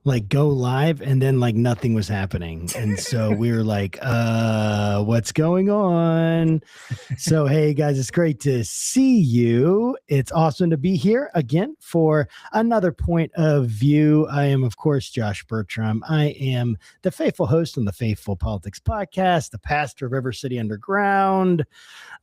like go live, and then like nothing was happening. And so we were like, what's going on? So, hey guys, it's great to see you. It's awesome to be here again for another point of view. I am, of course, Josh Bertram. I am the faithful host on the Faithful Politics Podcast, the pastor of River City Underground.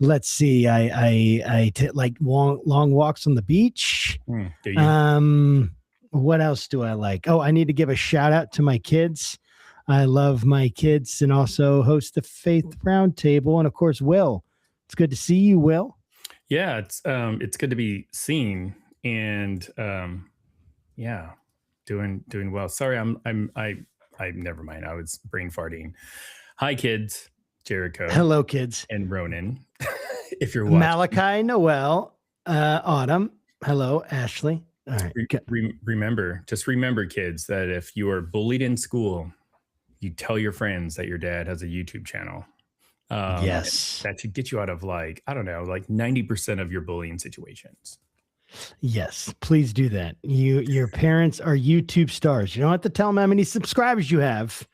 Let's see, I take like long walks on the beach. Do you? What else do I like? Oh, I need to give a shout out to my kids. I love my kids and also host the Faith Roundtable. And of course, Will. It's good to see you, Will. Yeah, it's good to be seen, and yeah, doing well. Sorry, I never mind. I was brain farting. Hi, kids. Jericho. Hello, kids. And Ronan. If you're watching. Malachi, Noel, Autumn. Hello, Ashley. All right. Remember, kids, that if you are bullied in school, you tell your friends that your dad has a YouTube channel. Yes. That should get you out of like 90% of your bullying situations. Yes, please do that. Your parents are YouTube stars. You don't have to tell them how many subscribers you have.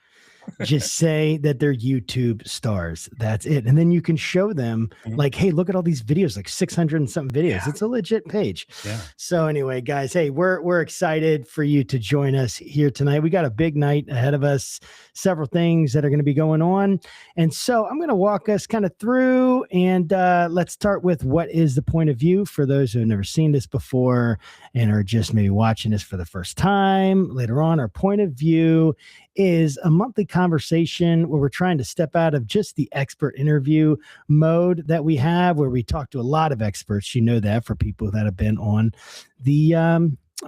Just say that they're YouTube stars. That's it. And then you can show them like, hey, look at all these videos, like 600 and something videos. Yeah. It's a legit page. Yeah. So anyway, guys, hey, we're excited for you to join us here tonight. We got a big night ahead of us, several things that are going to be going on. And so I'm going to walk us kind of through, and let's start with what is the point of view for those who have never seen this before and are just maybe watching this for the first time. Later on, our point of view is a monthly conversation where we're trying to step out of just the expert interview mode that we have, where we talk to a lot of experts. You know that for people that have been on the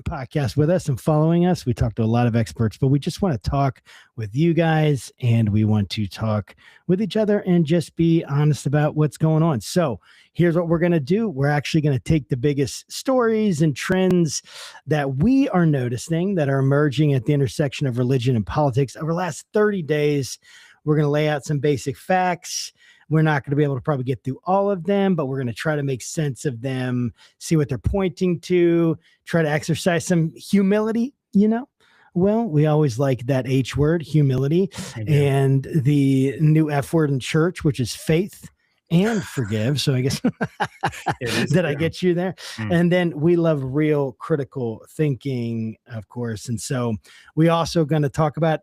podcast with us and following us. We talk to a lot of experts, but we just want to talk with you guys, and we want to talk with each other and just be honest about what's going on. So here's what we're going to do. We're actually going to take the biggest stories and trends that we are noticing that are emerging at the intersection of religion and politics over the last 30 days. We're going to lay out some basic facts. We're not going to be able to probably get through all of them, but we're going to try to make sense of them, see what they're pointing to, try to exercise some humility, you know? Well, we always like that H word, humility, and the new F word in church, which is faith and forgive. So I guess did I get you there? And then we love real critical thinking, of course. And so we also going to talk about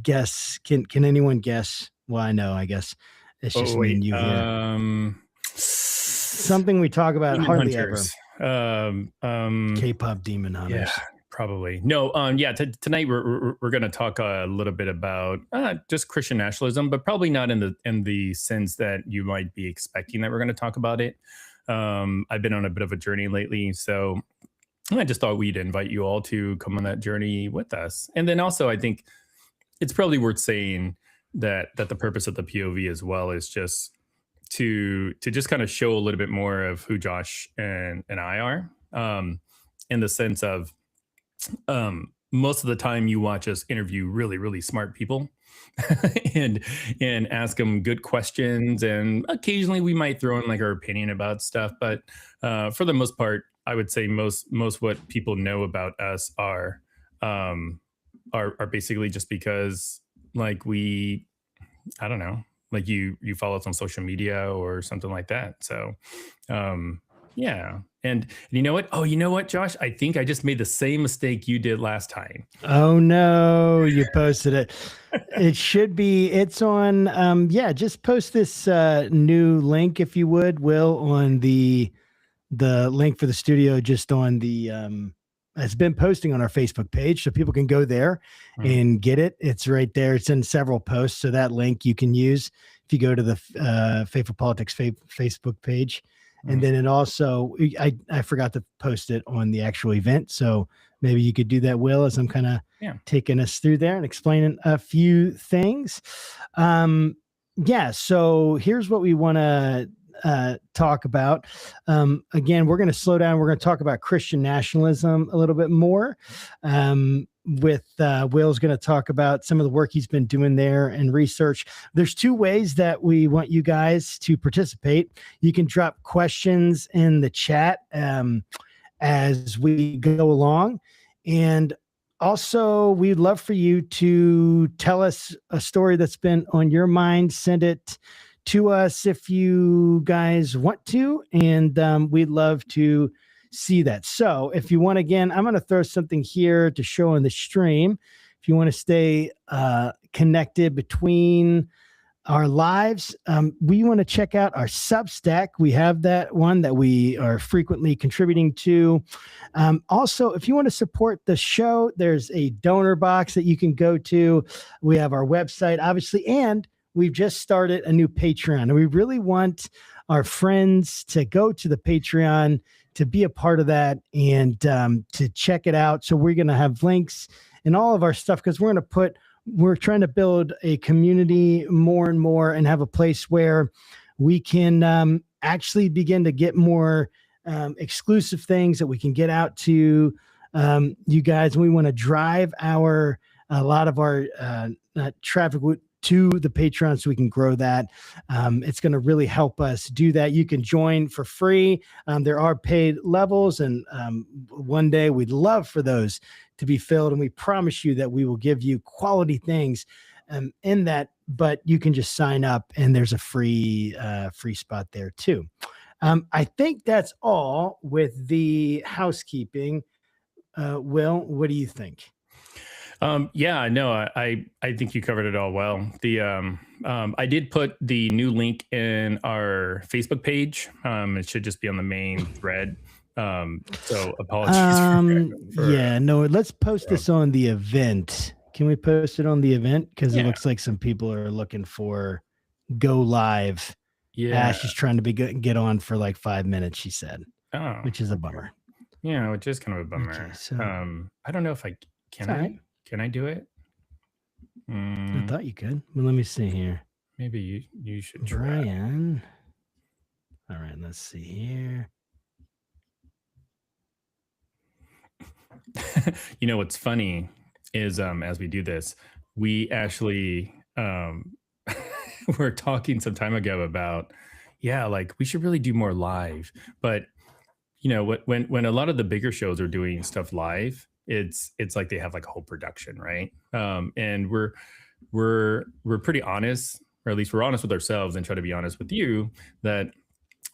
guess. Can anyone guess? Well, I know, I guess. It's just me and you here. Something we talk about hardly hunters. ever. K-pop demon hunters. Yeah, probably. No. Tonight we're going to talk a little bit about just Christian nationalism, but probably not in the sense that you might be expecting that we're going to talk about it. I've been on a bit of a journey lately, so I just thought we'd invite you all to come on that journey with us. And then also, I think it's probably worth saying that the purpose of the POV as well is just to just kind of show a little bit more of who Josh and I are, in the sense of most of the time you watch us interview really, really smart people and ask them good questions, and occasionally we might throw in like our opinion about stuff, but for the most part, I would say most what people know about us are basically just because like I don't know, like you follow us on social media or something like that. So, yeah. And you know what? Oh, you know what, Josh? I think I just made the same mistake you did last time. Oh no, you posted it. It should be, it's on, just post this new link, if you would, Will, on the link for the studio, just on the, it's been posting on our Facebook page, so people can go there and get it. It's right there. It's in several posts. So that link you can use if you go to the Faithful Politics Facebook page. And then it also, I forgot to post it on the actual event. So maybe you could do that, Will, as I'm kind of taking us through there and explaining a few things. So here's what we want to talk about. Again, we're going to slow down. We're going to talk about Christian nationalism a little bit more. Will's going to talk about some of the work he's been doing there and research. There's two ways that we want you guys to participate. You can drop questions in the chat as we go along. And Also, we'd love for you to tell us a story that's been on your mind. Send it to us if you guys want to, and we'd love to see that. So, if you want, again, I'm going to throw something here to show on the stream. If you want to stay connected between our lives, we want to check out our Substack. We have that one that we are frequently contributing to. Also, if you want to support the show, there's a donor box that you can go to. We have our website, obviously, and we've just started a new Patreon. And we really want our friends to go to the Patreon to be a part of that and to check it out. So we're going to have links in all of our stuff because we're trying to build a community more and more and have a place where we can actually begin to get more exclusive things that we can get out to you guys. And we want to drive a lot of our traffic to the Patreon so we can grow that. It's going to really help us do that. You can join for free. There are paid levels, and one day we'd love for those to be filled. And we promise you that we will give you quality things in that, but you can just sign up and there's a free spot there too. I think that's all with the housekeeping. Will, what do you think? Yeah, no, I think you covered it all well. I did put the new link in our Facebook page. It should just be on the main thread. So apologies. Let's post this on the event. Can we post it on the event? Because it looks like some people are looking for go live. Yeah. Ash is trying to get on for like 5 minutes, she said, which is a bummer. Yeah, which is kind of a bummer. Okay, so, I don't know if I can. Right. Can I do it? I thought you could. Well, let me see here. Maybe you should try. Brian. All right, let's see here. You know what's funny is as we do this, we actually were talking some time ago about like we should really do more live. But you know, when a lot of the bigger shows are doing stuff live, it's like they have like a whole production, right? And we're pretty honest, or at least we're honest with ourselves and try to be honest with you that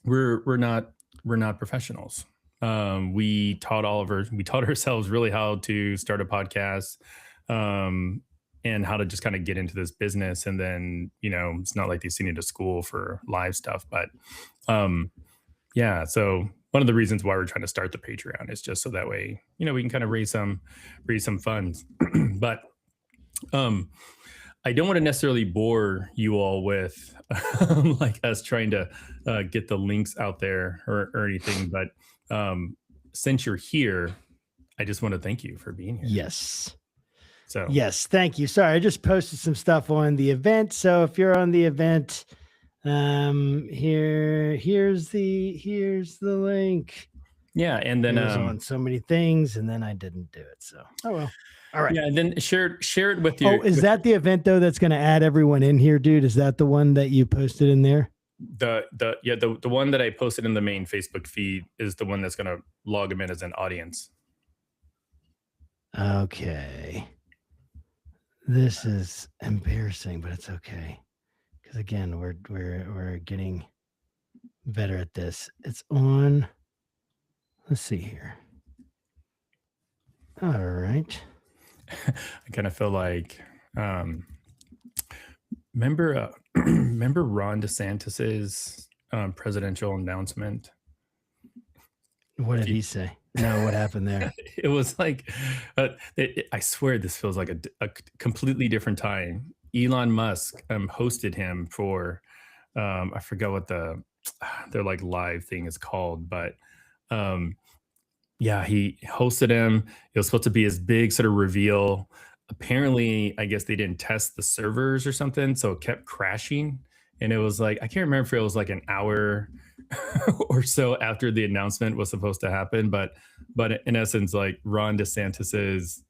we're not professionals. We taught ourselves really how to start a podcast and how to just kind of get into this business. And then, you know, it's not like they send you to school for live stuff, but so one of the reasons why we're trying to start the Patreon is just so that way, you know, we can kind of raise some funds. But I don't want to necessarily bore you all with like us trying to get the links out there or anything. But since you're here, I just want to thank you for being here. Yes. So yes, thank you. Sorry, I just posted some stuff on the event. So if you're on the event, here's the link. Yeah, and then on so many things, and then I didn't do it. So oh well. All right. Yeah, and then share it with you. Oh, is that the event though that's going to add everyone in here, dude? Is that the one that you posted in there? The one that I posted in the main Facebook feed is the one that's going to log them in as an audience. Okay. This is embarrassing, but it's okay. Because again, we're getting better at this. It's on. Let's see here. All right. I kind of feel like remember Ron DeSantis's presidential announcement? What did he say? No, what happened there? It was like, I swear this feels like a completely different time. Elon Musk hosted him for, I forgot what their like live thing is called, but he hosted him. It was supposed to be his big sort of reveal. Apparently, I guess they didn't test the servers or something, so it kept crashing. And it was like, I can't remember if it was like an hour or so after the announcement was supposed to happen. But in essence, like Ron DeSantis's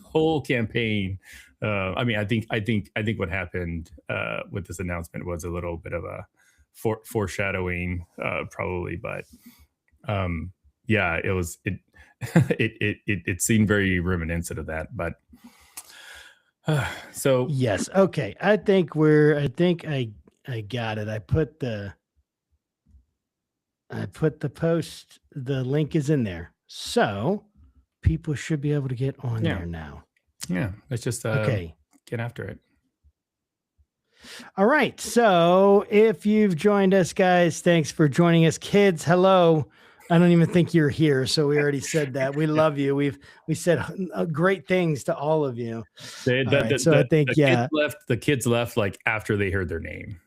whole campaign. I think what happened with this announcement was a little bit of a foreshadowing, probably. But yeah, it was it it seemed very reminiscent of that, but so Yes. Okay. I think I got it. I put the post, the link is in there. So people should be able to get on yeah, there now. yeah, let's just Okay. get after it. All right. So if you've joined us, guys, thanks for joining us. Kids, hello. I don't even think you're here. So we already said that. We love you. We said great things to all of you. The, All the, right. the, So I the, think, the kids yeah. left. The kids left like after they heard their name.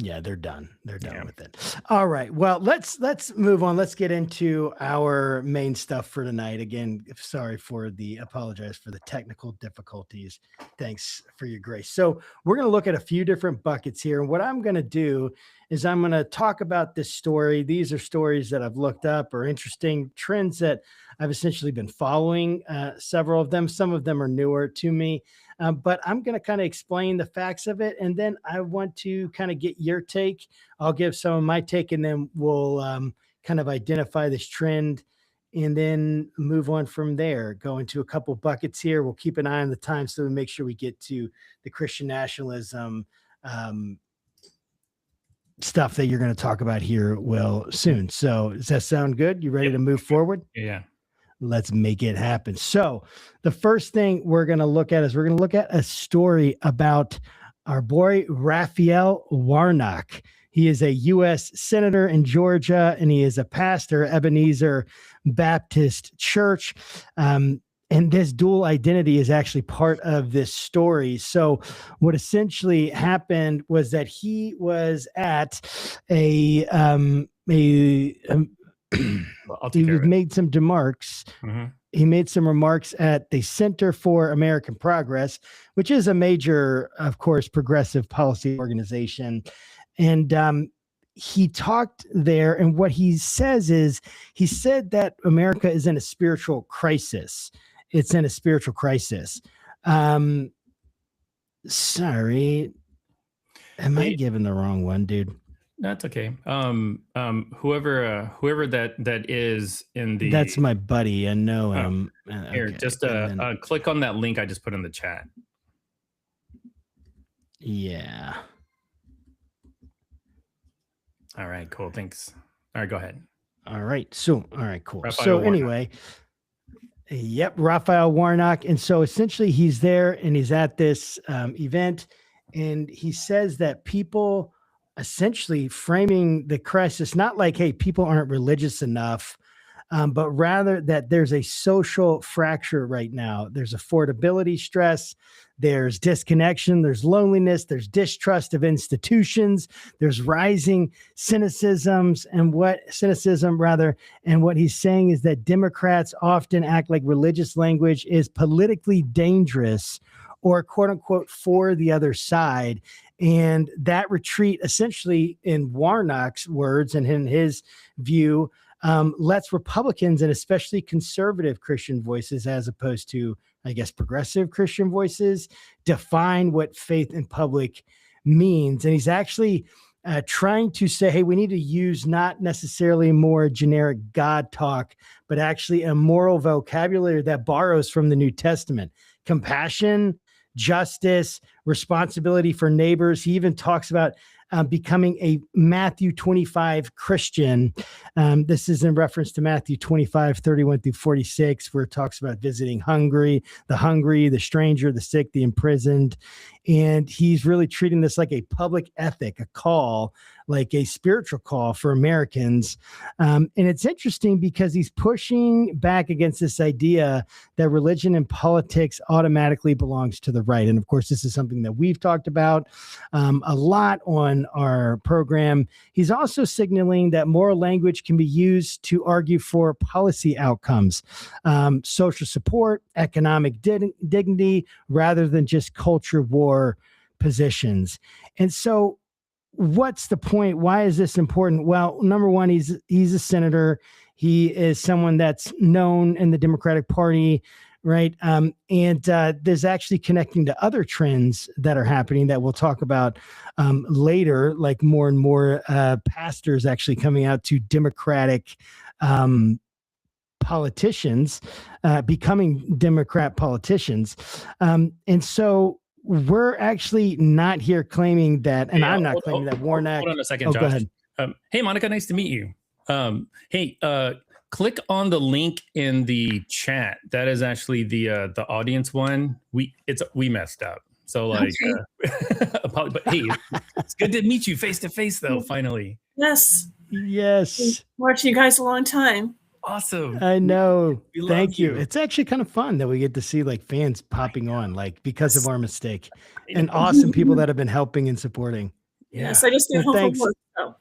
Yeah, they're done. They're done Yeah. with it. All right. Well, let's move on. Let's get into our main stuff for tonight. Again, apologize for the technical difficulties. Thanks for your grace. So we're going to look at a few different buckets here. And what I'm going to do is I'm going to talk about this story. These are stories that I've looked up or interesting trends that I've essentially been following, several of them. Some of them are newer to me. But I'm going to kind of explain the facts of it. And then I want to kind of get your take. I'll give some of my take, and then we'll kind of identify this trend and then move on from there. Go into a couple buckets here. We'll keep an eye on the time so we make sure we get to the Christian nationalism stuff that you're going to talk about here, Will, soon. So does that sound good? You ready Yep. to move forward? Yeah. Let's make it happen. So the first thing we're going to look at is we're going to look at a story about our boy Raphael Warnock. He is a U.S. senator in Georgia, and he is a pastor, Ebenezer Baptist Church. And this dual identity is actually part of this story. So what essentially happened was that he was at Well, I'll take care of it. made some remarks. Mhm. He made some remarks at the Center for American Progress, which is a major, of course, progressive policy organization. And he talked there, and what he says is he said that America is in a spiritual crisis. It's in a spiritual crisis. Sorry. Am I Hey, giving the wrong one, dude? that's okay. Whoever that is in the That's my buddy. I know Oh, him. here, Okay. just And then, click on that link I just put in the chat. yeah. All right, cool. Thanks. All right, go ahead. All right. So, all right, cool. Raphael So, Warnock. anyway, yep, Raphael Warnock. And so essentially he's there and he's at this event, and he says that people essentially framing the crisis, not like, hey, people aren't religious enough, but rather that there's a social fracture right now. There's affordability stress, there's disconnection, there's loneliness, there's distrust of institutions, there's rising cynicism, and what he's saying is that Democrats often act like religious language is politically dangerous or quote unquote for the other side. And that retreat, essentially, in Warnock's words and in his view, lets Republicans and especially conservative Christian voices, as opposed to, I guess, progressive Christian voices, define what faith in public means. And he's actually trying to say, hey, we need to use not necessarily more generic God talk, but actually a moral vocabulary that borrows from the New Testament. Compassion, justice, responsibility for neighbors. He even talks about becoming a Matthew 25 Christian. This is in reference to Matthew 25, 31 through 46, where it talks about visiting the hungry, the stranger, the sick, the imprisoned. And he's really treating this like a public ethic, a call, like a spiritual call for Americans. And it's interesting because he's pushing back against this idea that religion and politics automatically belongs to the right. And of course, this is something that we've talked about a lot on our program. He's also signaling that moral language can be used to argue for policy outcomes, social support, economic dignity, rather than just culture war positions. And so what's the point? Why is this important? Well, number one, he's a senator. He is someone that's known in the Democratic Party, right? And there's actually connecting to other trends that are happening that we'll talk about later, like more and more pastors actually coming out to Democratic politicians, becoming Democrat politicians. And so we're actually not here claiming that, and I'm not claiming that Warnock. Hold on a second, Oh, Josh. go ahead. Hey, Monica, nice to meet you. Hey, click on the link in the chat. That is actually the audience one. We messed up. So like, but hey, it's good to meet you face to face though. Finally. Yes. Yes. Watching you guys a long time. Awesome. I know. We Thank love you. It's actually kind of fun that we get to see like fans popping on, like because of our mistake, and awesome people that have been helping and supporting. Yes, I just got home thanks. from work. So.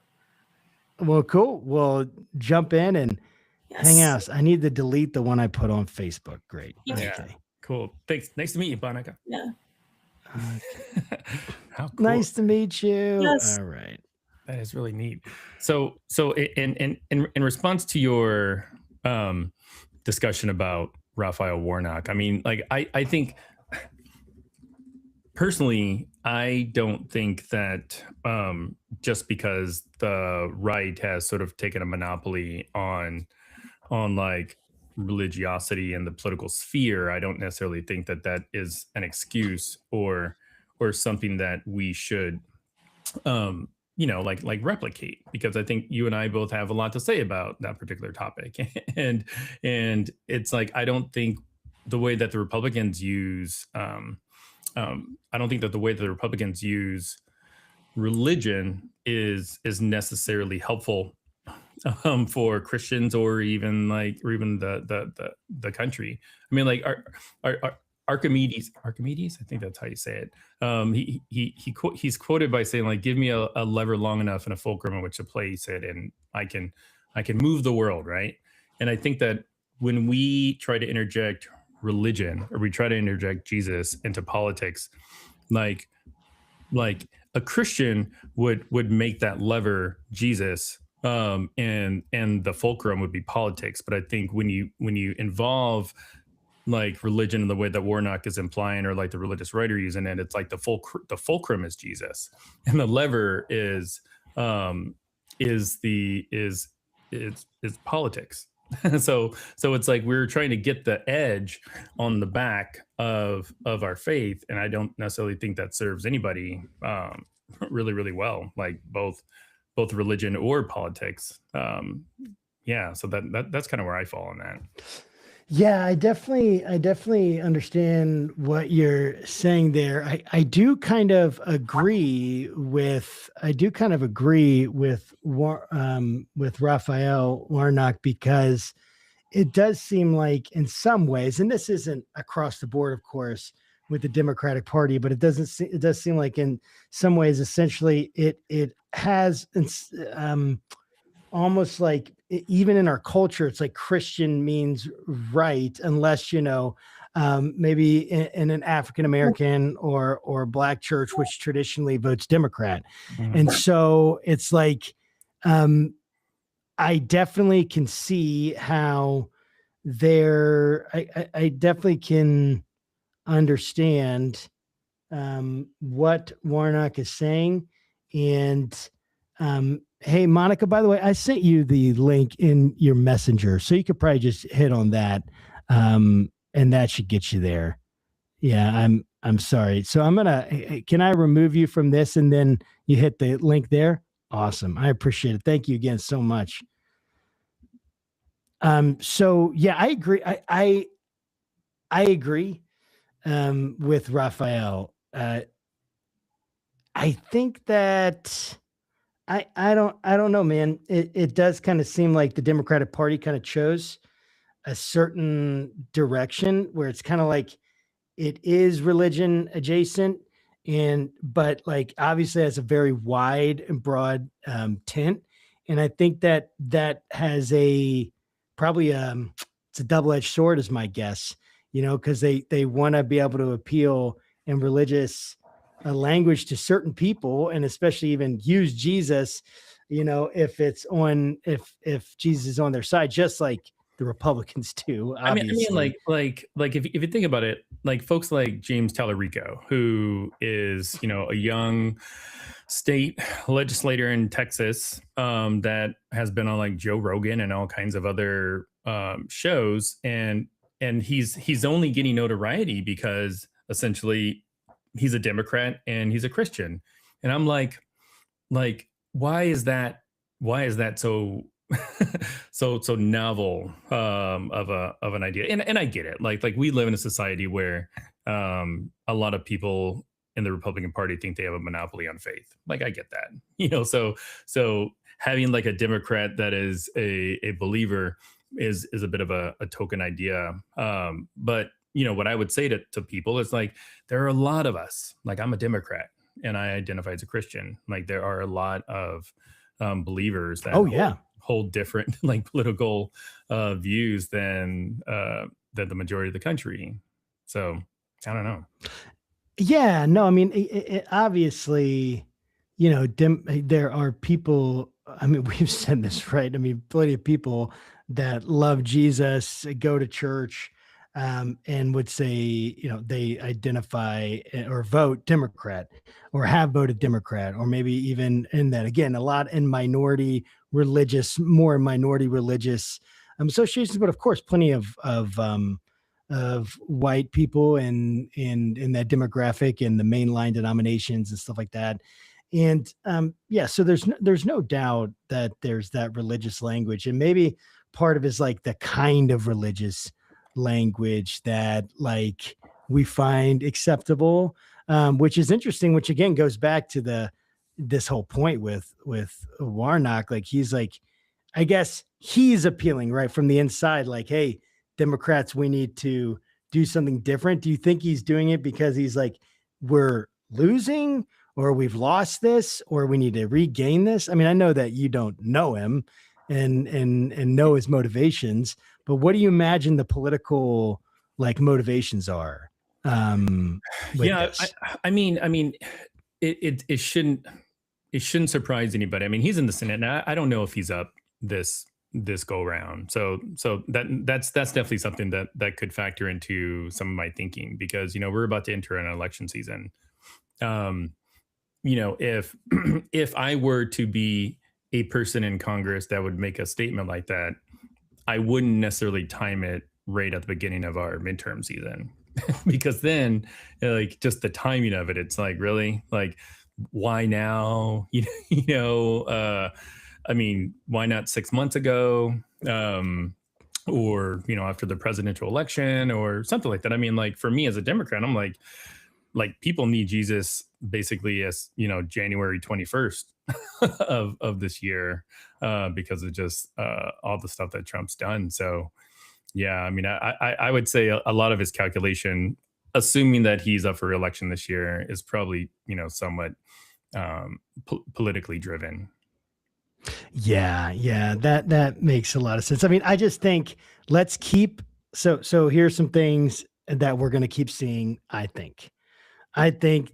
Well, cool. We'll jump in and hang out. I need to delete the one I put on Facebook. Great. Yeah. Okay. Cool. Thanks. Nice to meet you, Monica. Yeah. How cool. Nice to meet you. Yes. All right. That is really neat. So in response to your discussion about Raphael Warnock, I mean, like I think personally, I don't think that just because the right has sort of taken a monopoly on like religiosity in the political sphere, I don't necessarily think that that is an excuse or something that we should like replicate, because I think you and I both have a lot to say about that particular topic. and it's like, I don't think the way that the Republicans use I don't think that the way that the Republicans use religion is necessarily helpful for Christians or even the country. I mean, like Archimedes, I think that's how you say it. He's quoted by saying, like, give me a lever long enough and a fulcrum in which to place it, and I can move the world, right? And I think that when we try to interject religion, or we try to interject Jesus into politics, like a Christian would make that lever Jesus, and the fulcrum would be politics. But I think when you involve like religion in the way that Warnock is implying, or like the religious writer using it, it's like the fulcrum is Jesus, and the lever is politics. so it's like we're trying to get the edge on the back of our faith, and I don't necessarily think that serves anybody really, really well, like both religion or politics. So that's kind of where I fall on that. Yeah, I definitely understand what you're saying there. I do kind of agree with Raphael Warnock, because it does seem like in some ways, and this isn't across the board, of course, with the Democratic Party, but it does seem like in some ways, essentially, it has almost like, even in our culture, it's like Christian means right, unless, maybe in an African American or Black church, which traditionally votes Democrat. And so it's like, I definitely can see how I definitely can understand what Warnock is saying. And hey, Monica, by the way, I sent you the link in your messenger, so you could probably just hit on that, and that should get you there. Yeah, I'm sorry. So can I remove you from this, and then you hit the link there? Awesome. I appreciate it. Thank you again so much. So yeah, I agree. I agree with Raphael. I think that I don't know, man. It does kind of seem like the Democratic Party kind of chose a certain direction where it's kind of like it is religion adjacent, but like obviously has a very wide and broad tint. And I think that has probably it's a double-edged sword, is my guess, because they want to be able to appeal in religious language to certain people, and especially even use Jesus, if Jesus is on their side, just like the Republicans do. Obviously. I mean, like if you think about it, like folks like James Tallarico, who is a young state legislator in Texas, that has been on like Joe Rogan and all kinds of other shows, and he's only getting notoriety because essentially he's a Democrat and he's a Christian, and I'm like why is that so so novel of an idea? And I get it. Like we live in a society where a lot of people in the Republican Party think they have a monopoly on faith. Like I get that, so having like a Democrat that is a believer is a bit of a token idea. But what I would say to people is like there are a lot of us. Like I'm a Democrat and I identify as a Christian. Like there are a lot of believers that hold different like political views than the majority of the country. So I don't know. Yeah, no, I mean, obviously, there are people. I mean, we've said this, right? I mean, plenty of people that love Jesus, go to church, and would say, they identify or vote Democrat or have voted Democrat, or maybe even in that, again, a lot in more minority religious associations, but of course, plenty of white people in that demographic and the mainline denominations and stuff like that. And so there's no doubt that there's that religious language, and maybe part of it is like the kind of religious language that like we find acceptable, which is interesting, which again goes back to this whole point with Warnock. Like he's like, I guess he's appealing right from the inside, like, hey, Democrats, we need to do something different. Do you think he's doing it because he's like, we're losing, or we've lost this, or we need to regain this? I mean, I know that you don't know him and know his motivations, but what do you imagine the political like motivations are? I mean, it shouldn't surprise anybody. I mean, he's in the Senate, and I don't know if he's up this go round. So that's definitely something that could factor into some of my thinking, because we're about to enter an election season. If I were to be a person in Congress that would make a statement like that, I wouldn't necessarily time it right at the beginning of our midterm season, because then like just the timing of it, it's like, really, like, why now? I mean, why not 6 months ago? Or, after the presidential election or something like that. I mean, like for me as a Democrat, I'm like people need Jesus basically as, January 21st of this year, because of just all the stuff that Trump's done. So, yeah, I mean, I would say a lot of his calculation, assuming that he's up for re-election this year, is probably, somewhat politically driven. Yeah, that makes a lot of sense. I mean, I just think let's keep so here's some things that we're going to keep seeing. I think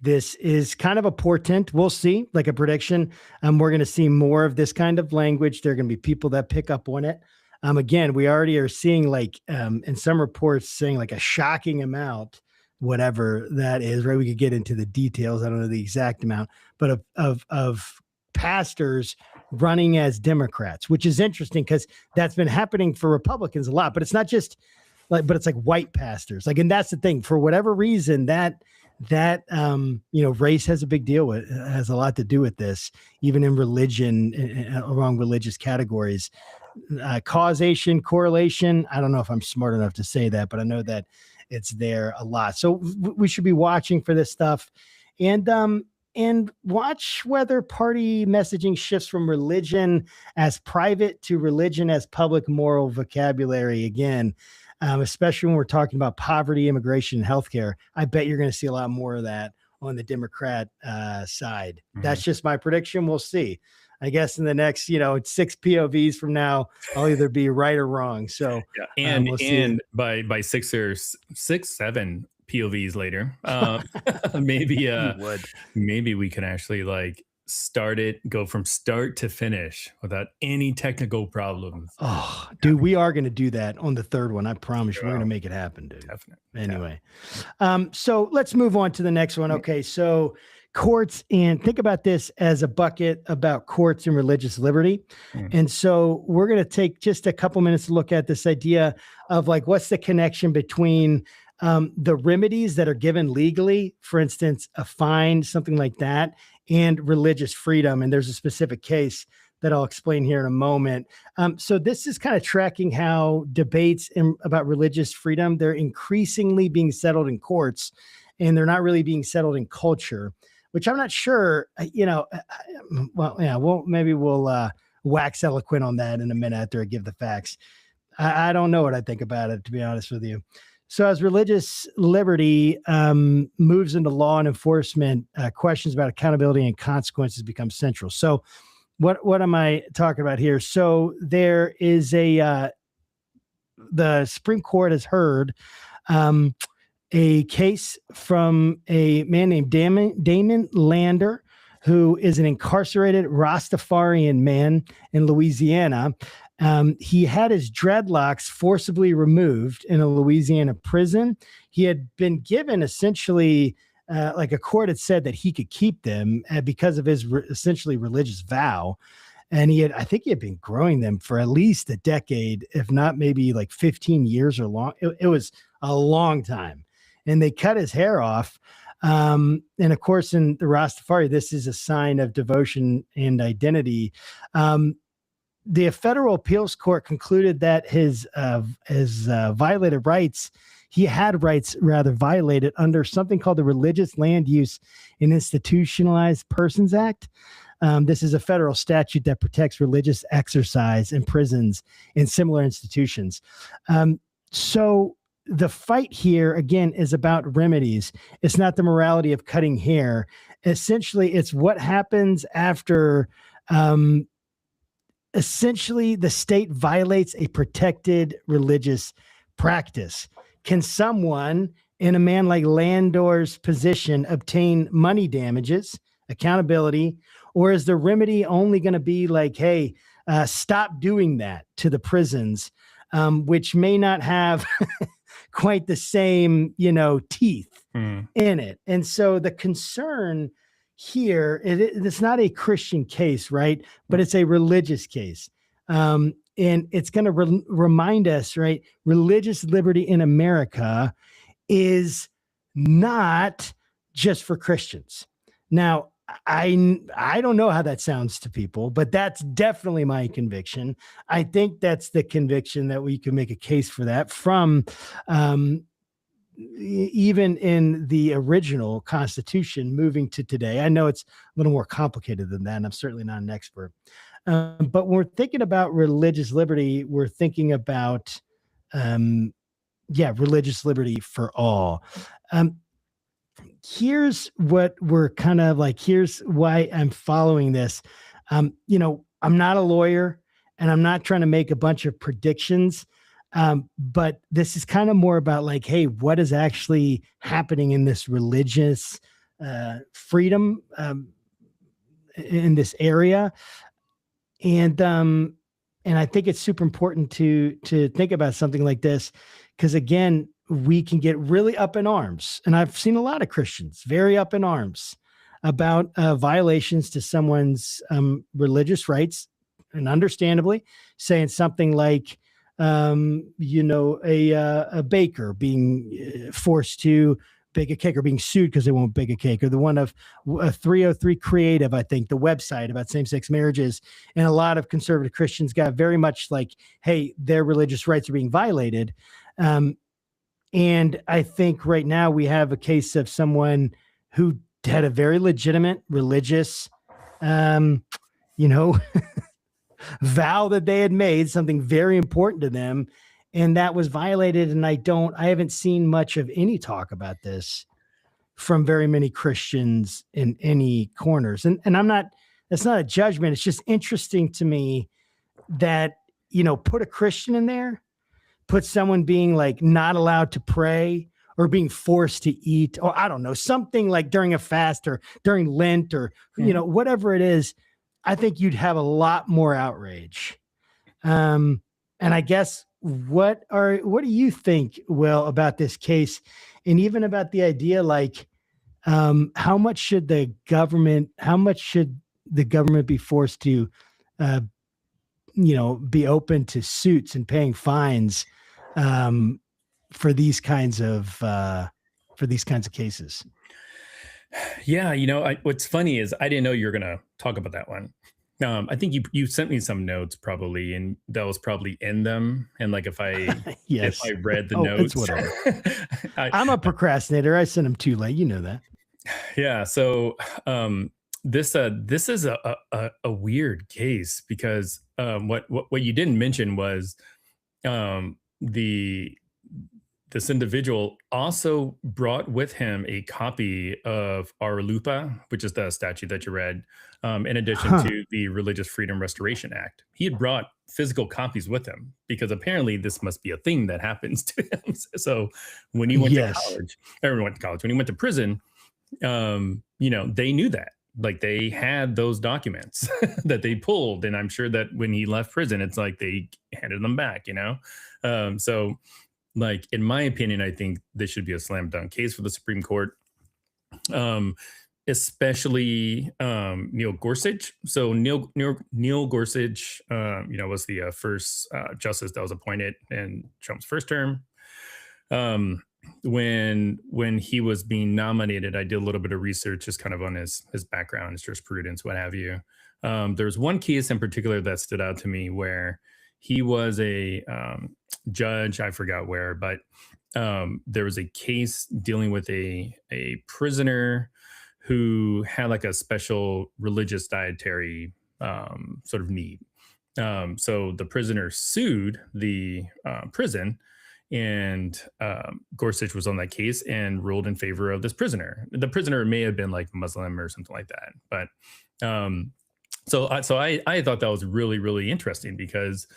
this is kind of a portent. We'll see, like a prediction. We're going to see more of this kind of language. There are going to be people that pick up on it. Again, we already are seeing like in some reports saying like a shocking amount, whatever that is, right? We could get into the details. I don't know the exact amount, but of pastors running as Democrats, which is interesting because that's been happening for Republicans a lot, but it's not just like, but it's like white pastors. Like, and that's the thing, for whatever reason, that race has a big deal with, has a lot to do with this, even in religion, along religious categories, causation, correlation. I don't know if I'm smart enough to say that, but I know that it's there a lot. So we should be watching for this stuff, and watch whether party messaging shifts from religion as private to religion as public moral vocabulary again, especially when we're talking about poverty, immigration, and healthcare. I bet you're going to see a lot more of that on the Democrat side. Mm-hmm. That's just my prediction. We'll see. I guess in the next, 6 POVs from now, I'll either be right or wrong. So, yeah. And by 6 or 7 POVs later, maybe we can actually like go from start to finish without any technical problems. Oh, dude, we are going to do that on the third one. I promise you, we're going to make it happen, dude. Definitely. Anyway, so let's move on to the next one. Okay, so courts, and think about this as a bucket about courts and religious liberty. And so we're going to take just a couple minutes to look at this idea of like, what's the connection between the remedies that are given legally, for instance, a fine, something like that, and religious freedom. And there's a specific case that I'll explain here in a moment. So this is kind of tracking how debates about religious freedom, they're increasingly being settled in courts, and they're not really being settled in culture, which I'm not sure, maybe we'll wax eloquent on that in a minute after I give the facts. I don't know what I think about it, to be honest with you. So as religious liberty moves into law and enforcement, questions about accountability and consequences become central. So what am I talking about here? So there is the Supreme Court has heard a case from a man named Damon Lander, who is an incarcerated Rastafarian man in Louisiana. He had his dreadlocks forcibly removed in a Louisiana prison. He had been given essentially, like a court had said that he could keep them because of his essentially religious vow. And I think he had been growing them for at least a decade, if not maybe like 15 years or long. It was a long time. And they cut his hair off. And of course, in the Rastafari, this is a sign of devotion and identity. The federal appeals court concluded that his violated rights, he had rights rather violated under something called the Religious Land Use and Institutionalized Persons Act. This is a federal statute that protects religious exercise in prisons and similar institutions. So the fight here, again, is about remedies. It's not the morality of cutting hair. Essentially, it's what happens after essentially the state violates a protected religious practice. Can someone in a man like Landor's position obtain money damages, accountability, or is the remedy only going to be like, hey, stop doing that to the prisons, which may not have quite the same, teeth in it. And so the concern here, it's not a Christian case, right? But it's a religious case. And it's going to remind us, right? Religious liberty in America is not just for Christians. Now, I don't know how that sounds to people, but that's definitely my conviction. I think that's the conviction that we can make a case for that from even in the original Constitution moving to today. I know it's a little more complicated than that, and I'm certainly not an expert. But when we're thinking about religious liberty, we're thinking about, religious liberty for all. Here's what we're kind of like, here's why I'm following this. I'm not a lawyer and I'm not trying to make a bunch of predictions. But this is kind of more about like, hey, what is actually happening in this religious freedom in this area? And I think it's super important to think about something like this, because again, we can get really up in arms. And I've seen a lot of Christians very up in arms about violations to someone's religious rights, and understandably saying something like, a baker being forced to bake a cake or being sued because they won't bake a cake, or the one of 303 Creative, I think, the website about same-sex marriages. And a lot of conservative Christians got very much like, hey, their religious rights are being violated. And I think right now we have a case of someone who had a very legitimate religious, vow that they had made, something very important to them, and that was violated. And I haven't seen much of any talk about this from very many Christians in any corners. And that's not a judgment. It's just interesting to me that, put a Christian in there, put someone being like not allowed to pray or being forced to eat, or I don't know, something like during a fast or during Lent or, whatever it is. I think you'd have a lot more outrage. And I guess what do you think, Will, about this case, and even about the idea like how much should the government be forced to, be open to suits and paying fines for these kinds of cases? Yeah, what's funny is I didn't know you were gonna talk about that one. I think you sent me some notes probably, and that was probably in them. And like if Yes. I read the It's notes, whatever. I'm a procrastinator. I sent them too late. You know that. yeah. So this is a weird case because what you didn't mention was the this individual also brought with him a copy of Our Lupa, which is the statute that you read, in addition Huh. to the Religious Freedom Restoration Act. He had brought physical copies with him because apparently this must be a thing that happens to him. So when he went to Yes. college, everyone went to college. When he went to prison, they knew that. Like they had those documents that they pulled. And I'm sure that when he left prison, it's like they handed them back. So like in my opinion, I think this should be a slam dunk case for the Supreme Court, especially Neil Gorsuch. So Neil Gorsuch, was the first justice that was appointed in Trump's first term. When he was being nominated, I did a little bit of research just kind of on his background, his jurisprudence, what have you. There's one case in particular that stood out to me where he was a judge, I forgot where, but there was a case dealing with a prisoner who had like a special religious dietary sort of need. So the prisoner sued the prison, and Gorsuch was on that case and ruled in favor of this prisoner. The prisoner may have been like Muslim or something like that, but so I thought that was really, really interesting because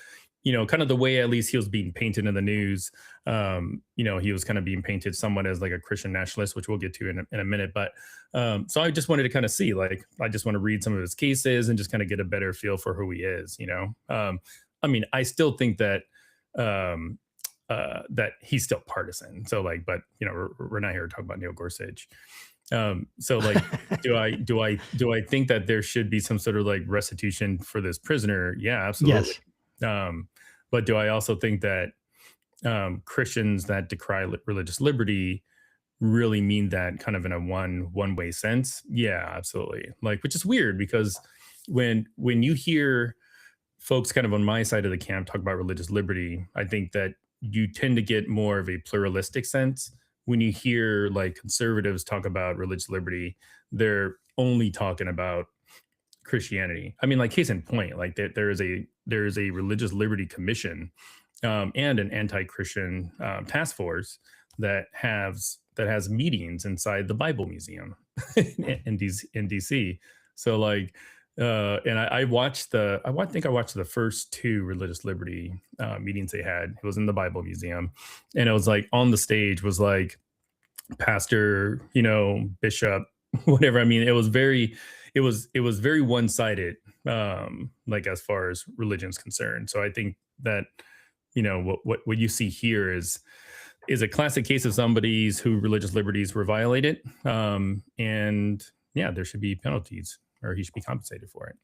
kind of the way at least he was being painted in the news, he was kind of being painted somewhat as like a Christian nationalist, which we'll get to in a minute. But so I just wanted to kind of see, like, I just want to read some of his cases and just kind of get a better feel for who he is. I mean, I still think that that he's still partisan. So like, but we're not here to talk about Neil Gorsuch. So like, do I think that there should be some sort of like restitution for this prisoner? Yeah, absolutely. Yes. But do I also think that Christians that decry religious liberty really mean that kind of in a one-way sense? Yeah, absolutely. Like, which is weird because when you hear folks kind of on my side of the camp talk about religious liberty, I think that you tend to get more of a pluralistic sense. When you hear like conservatives talk about religious liberty, they're only talking about Christianity. I mean, like case in point, like there is a Religious Liberty Commission and an anti-Christian task force that has meetings inside the Bible Museum in DC. So like, and I think I watched the first two religious liberty meetings they had. It was in the Bible Museum, and it was like on the stage was like pastor, bishop, whatever. I mean, it was very one-sided, like as far as religion's concerned. So I think that what you see here is a classic case of somebody's who religious liberties were violated, and yeah, there should be penalties, or he should be compensated for it.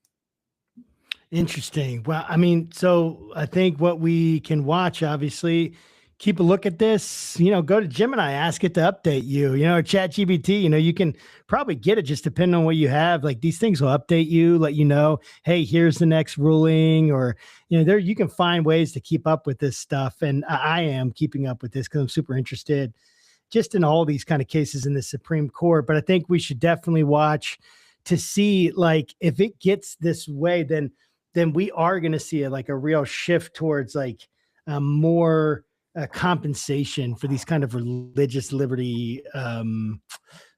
Interesting. Well, I mean, so I think what we can watch, obviously, keep a look at this, go to Gemini, ask it to update you, or ChatGPT, you can probably get it just depending on what you have. Like these things will update you, let you know, hey, here's the next ruling, or, there you can find ways to keep up with this stuff. And I am keeping up with this because I'm super interested just in all these kind of cases in the Supreme Court. But I think we should definitely watch to see, like, if it gets this way, then we are going to see a real shift towards like more compensation for these kind of religious liberty,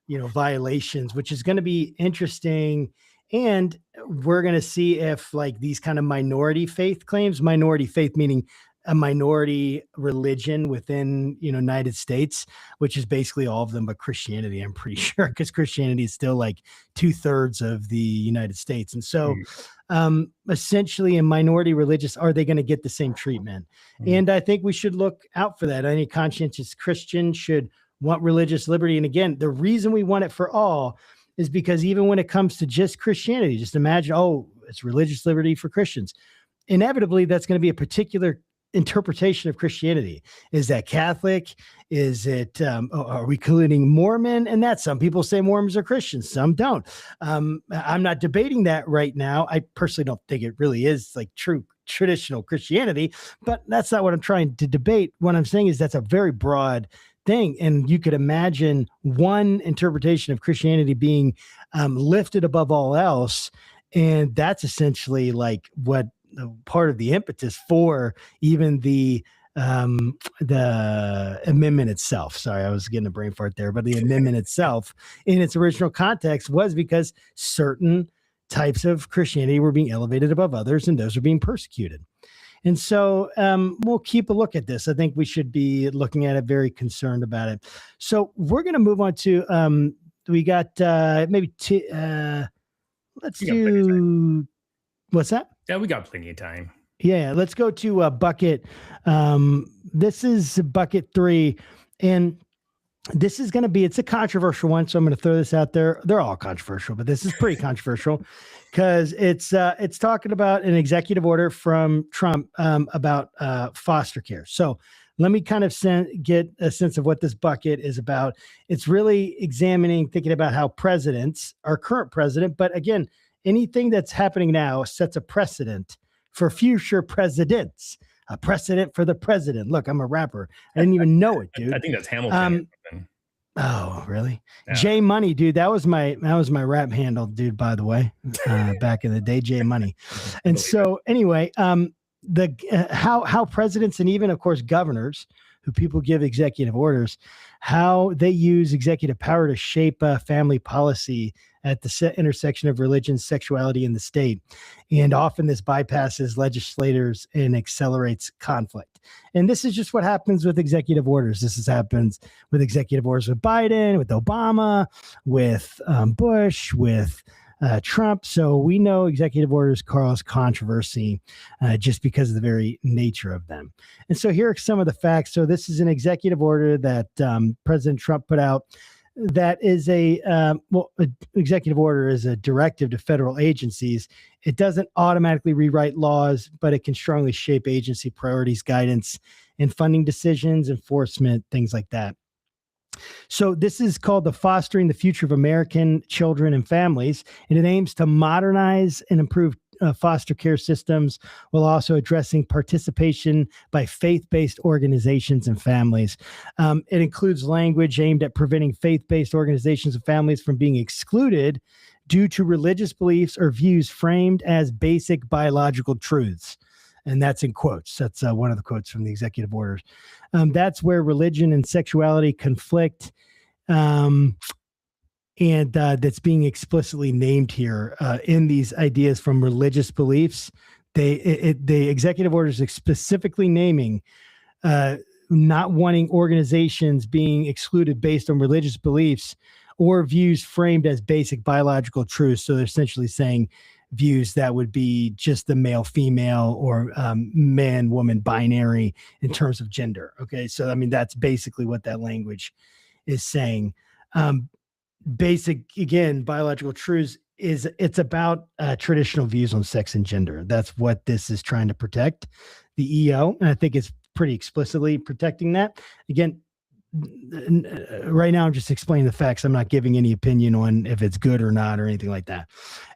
violations, which is going to be interesting. And we're going to see if like these kind of minority faith meaning a minority religion within United States, which is basically all of them but Christianity, I'm pretty sure, because Christianity is still like 2/3 of the United States. And so essentially in minority religious, are they going to get the same treatment? And I think we should look out for that. Any conscientious Christian should want religious liberty. And again, the reason we want it for all is because even when it comes to just Christianity, just imagine, oh, it's religious liberty for Christians. Inevitably, that's going to be a particular interpretation of Christianity. Is that Catholic? Is it, are we including Mormon? And that some people say Mormons are Christians, some don't. I'm not debating that right now. I personally don't think it really is like true traditional Christianity, but that's not what I'm trying to debate. What I'm saying is that's a very broad thing. And you could imagine one interpretation of Christianity being lifted above all else. And that's essentially like what part of the impetus for even the amendment itself. Sorry, I was getting a brain fart there, but the amendment itself in its original context was because certain types of Christianity were being elevated above others and those are being persecuted. And so we'll keep a look at this. I think we should be looking at it, very concerned about it. So we're going to move on to, we got let's do, what's that? Yeah, we got plenty of time. Yeah, let's go to bucket. This is bucket 3. And this is going to be, it's a controversial one. So I'm going to throw this out there. They're all controversial, but this is pretty controversial because it's talking about an executive order from Trump about foster care. So let me kind of get a sense of what this bucket is about. It's really thinking about how presidents, our current president, but again, anything that's happening now sets a precedent for future presidents. A precedent for the president. Look, I'm a rapper. I didn't even know it, dude. I think that's Hamilton. Oh, really? Yeah. J Money, dude. That was my rap handle, dude, by the way. Back in the day, J Money. And so anyway, how presidents and even of course governors, who people give executive orders, how they use executive power to shape family policy at the intersection of religion, sexuality, and the state. And often this bypasses legislators and accelerates conflict. And this is just what happens with executive orders. Happens with executive orders with Biden, with Obama, with Bush, with Trump. So we know executive orders cause controversy just because of the very nature of them. And so here are some of the facts. So this is an executive order that President Trump put out. That is an executive order is a directive to federal agencies. It doesn't automatically rewrite laws, but it can strongly shape agency priorities, guidance, and funding decisions, enforcement, things like that. So this is called the Fostering the Future of American Children and Families, and it aims to modernize and improve foster care systems while also addressing participation by faith-based organizations and families. It includes language aimed at preventing faith-based organizations and families from being excluded due to religious beliefs or views framed as basic biological truths. And that's in quotes. That's one of the quotes from the executive orders. That's where religion and sexuality conflict, and that's being explicitly named here in these ideas from religious beliefs. The executive orders is specifically naming not wanting organizations being excluded based on religious beliefs or views framed as basic biological truths. So they're essentially saying views that would be just the male, female, or man, woman binary in terms of gender. Okay. So, I mean, that's basically what that language is saying. Basic, again, biological truths it's about traditional views on sex and gender. That's what this is trying to protect, the EO. And I think it's pretty explicitly protecting that. Again, right now I'm just explaining the facts. I'm not giving any opinion on if it's good or not or anything like that.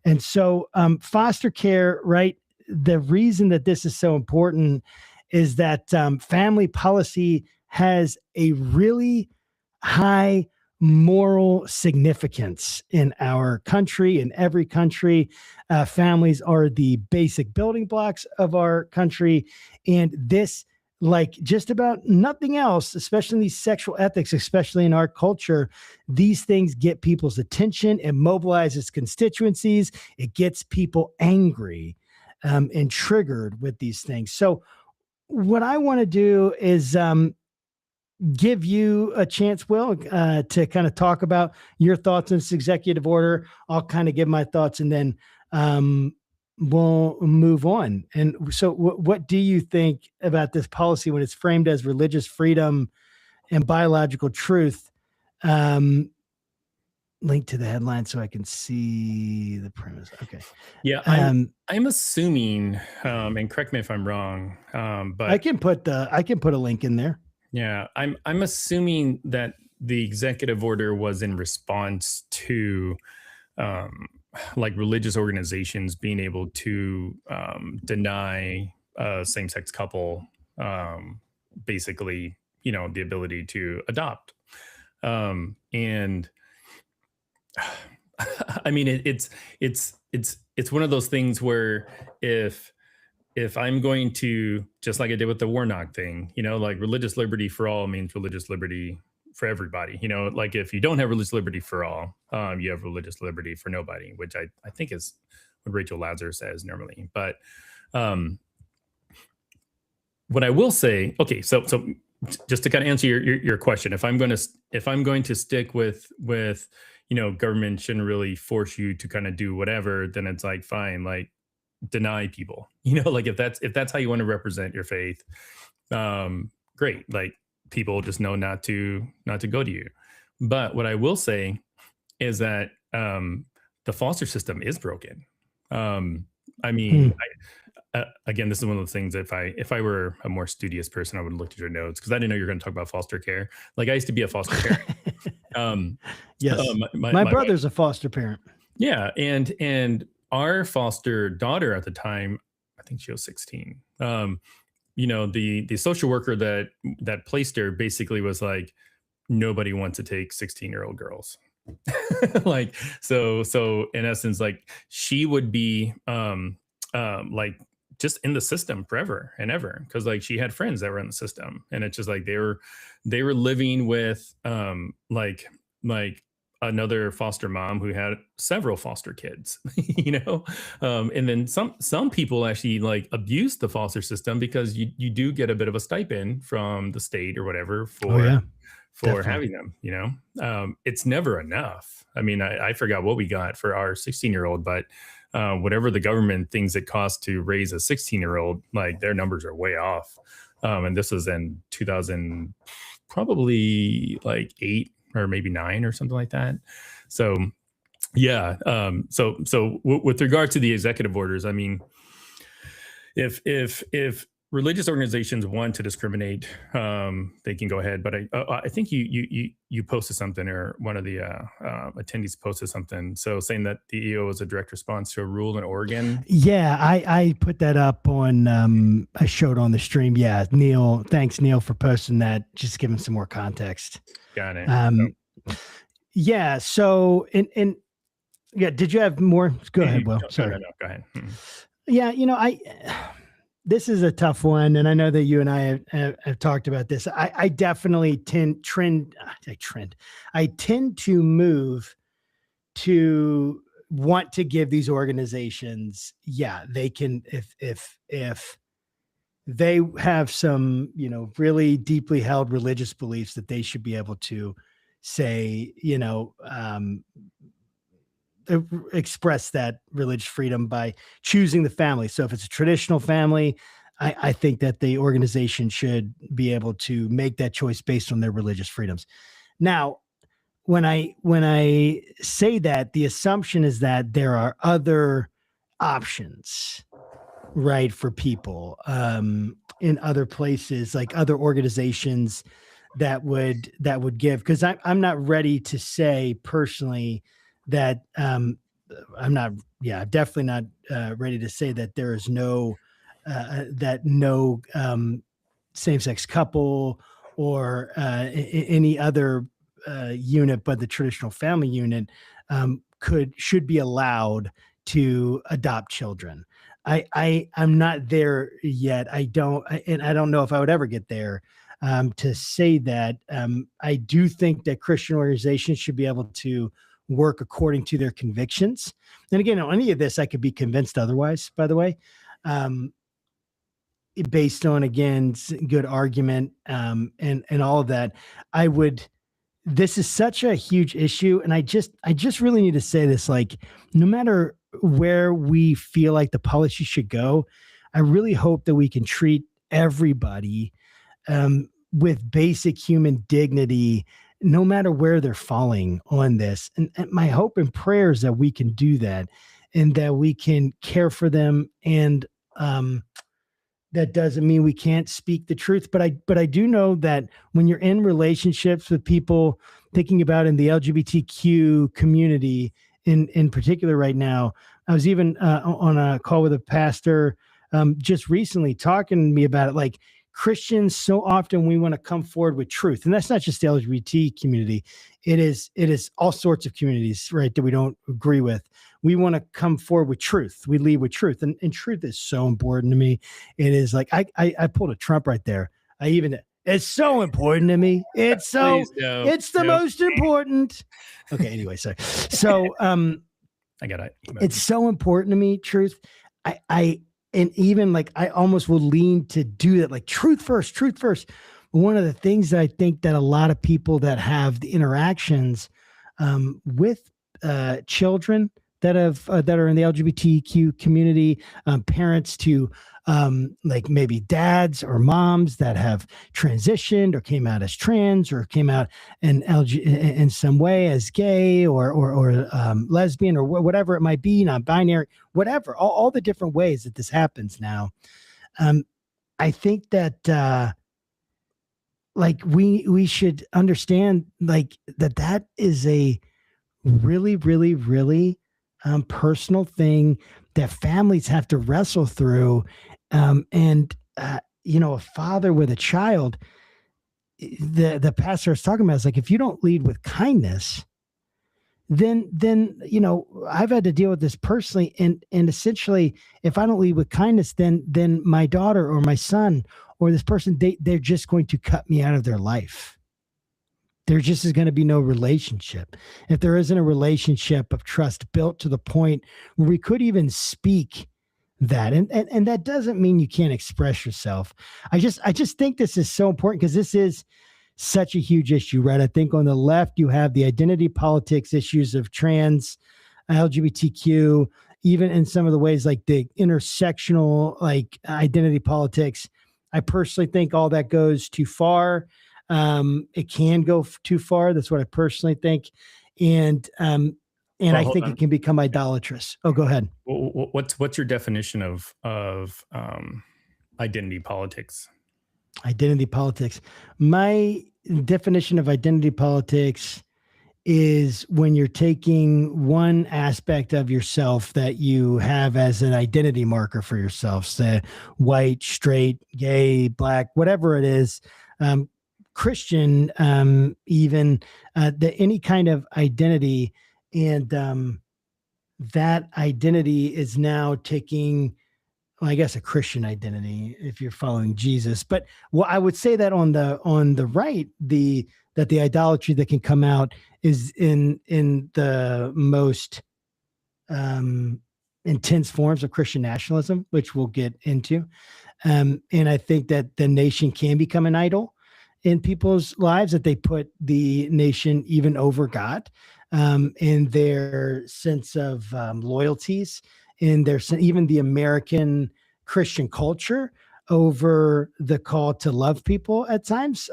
And so foster care, right? The reason that this is so important is that family policy has a really high moral significance in our country, in every country. Families are the basic building blocks of our country. And this, like just about nothing else, especially in these sexual ethics, especially in our culture, these things get people's attention. It mobilizes constituencies. It gets people angry and triggered with these things. So what I want to do is give you a chance, Will, to kind of talk about your thoughts on this executive order. I'll kind of give my thoughts and then we'll move on. And so what do you think about this policy when it's framed as religious freedom and biological truth? link to the headline so I can see the premise. Okay. Yeah, I'm assuming, and correct me if I'm wrong, but I can put a link in there. Yeah, I'm assuming that the executive order was in response to like religious organizations being able to deny a same-sex couple basically, the ability to adopt. And I mean, it's one of those things where if I'm going to, just like I did with the Warnock thing, like religious liberty for all means religious liberty for everybody. Like if you don't have religious liberty for all, you have religious liberty for nobody, which I think is what Rachel Lazar says normally. But what I will say, okay, so just to kind of answer your question, if I'm going to stick with government shouldn't really force you to kind of do whatever, then it's like fine, like deny people, like if that's how you want to represent your faith, great, like people just know not to go to you. But what I will say is that the foster system is broken. I mean, again, this is one of those things. If I were a more studious person, I would have looked at your notes because I didn't know you were going to talk about foster care. Like I used to be a foster parent. Yes, my brother's a foster parent. Yeah, and our foster daughter at the time, I think she was 16. The social worker that placed her basically was like, nobody wants to take 16-year-old girls. Like so in essence, like she would be like just in the system forever and ever, because like she had friends that were in the system, and it's just like they were living with like another foster mom who had several foster kids, and then some people actually like abuse the foster system because you do get a bit of a stipend from the state or whatever for having them. It's never enough. I mean, I forgot what we got for our 16-year-old, but whatever the government thinks it costs to raise a 16-year-old, like their numbers are way off. And this was in 2000, probably like 8 or maybe 9 or something like that. So yeah. So with regard to the executive orders, I mean, if religious organizations want to discriminate, they can go ahead. But I think you posted something, or one of the attendees posted something, so saying that the EO is a direct response to a rule in Oregon. Yeah, I put that up on, I showed on the stream. Yeah, Neil, thanks Neil for posting that. Just giving some more context. Got it. Yeah. So and yeah, did you have more? Go ahead, Will. Sorry. No, go ahead. Yeah, this is a tough one, and I know that you and I have talked about this. I definitely tend to move to want to give these organizations, they can, if they have some, really deeply held religious beliefs, that they should be able to say, express that religious freedom by choosing the family. So if it's a traditional family, I think that the organization should be able to make that choice based on their religious freedoms. Now, when I say that, the assumption is that there are other options, right, for people in other places, like other organizations that would give, because I'm not ready to say personally that I'm not, definitely not ready to say that there is no same-sex couple or any other unit but the traditional family unit should be allowed to adopt children. I'm not there yet. I don't know if I would ever get there to say that. I do think that Christian organizations should be able to work according to their convictions. And again, on any of this, I could be convinced otherwise, by the way, based on, again, good argument and all of that. This is such a huge issue. And I just really need to say this, like, no matter where we feel like the policy should go, I really hope that we can treat everybody with basic human dignity no matter where they're falling on this. And my hope and prayer is that we can do that and that we can care for them. And that doesn't mean we can't speak the truth. But I do know that when you're in relationships with people, thinking about in the LGBTQ community in particular right now, I was even on a call with a pastor just recently talking to me about it. Like, Christians, so often we want to come forward with truth, and that's not just the LGBT community. It is all sorts of communities, right, that we don't agree with. We want to come forward with truth. We lead with truth, and truth is so important to me. It is like I pulled a Trump right there. It's so important to me. It's the most important. Okay, anyway, sorry. So I got it. It's so important to me, truth. And even like I almost will lean to do that, like truth first. One of the things that I think that a lot of people that have the interactions with children that are in the LGBTQ community, parents to like maybe dads or moms that have transitioned or came out as trans or came out in some way as gay or lesbian or whatever it might be, non-binary, whatever, all the different ways that this happens now. I think that like we should understand like that is a really, really, really personal thing that families have to wrestle through. A father with a child, the pastor is talking about is like, if you don't lead with kindness, then I've had to deal with this personally. And essentially, if I don't lead with kindness, then my daughter or my son or this person, they're just going to cut me out of their life. There just is going to be no relationship. If there isn't a relationship of trust built to the point where we could even speak that, and that doesn't mean you can't express yourself. I just think this is so important because this is such a huge issue, right? I think on the left, you have the identity politics issues of trans, LGBTQ, even in some of the ways like the intersectional, like identity politics. I personally think all that goes too far. It can go too far. That's what I personally think. And I think it can become idolatrous. Oh, go ahead. What's your definition of identity politics? Identity politics. My definition of identity politics is when you're taking one aspect of yourself that you have as an identity marker for yourself, say white, straight, gay, black, whatever it is, Christian, even any kind of identity, and that identity is now taking, well, I guess, a Christian identity if you're following Jesus. But I would say that on the right, that the idolatry that can come out is in the most intense forms of Christian nationalism, which we'll get into. And I think that the nation can become an idol in people's lives, that they put the nation even over God, in their sense of loyalties, in their even the American Christian culture over the call to love people at times.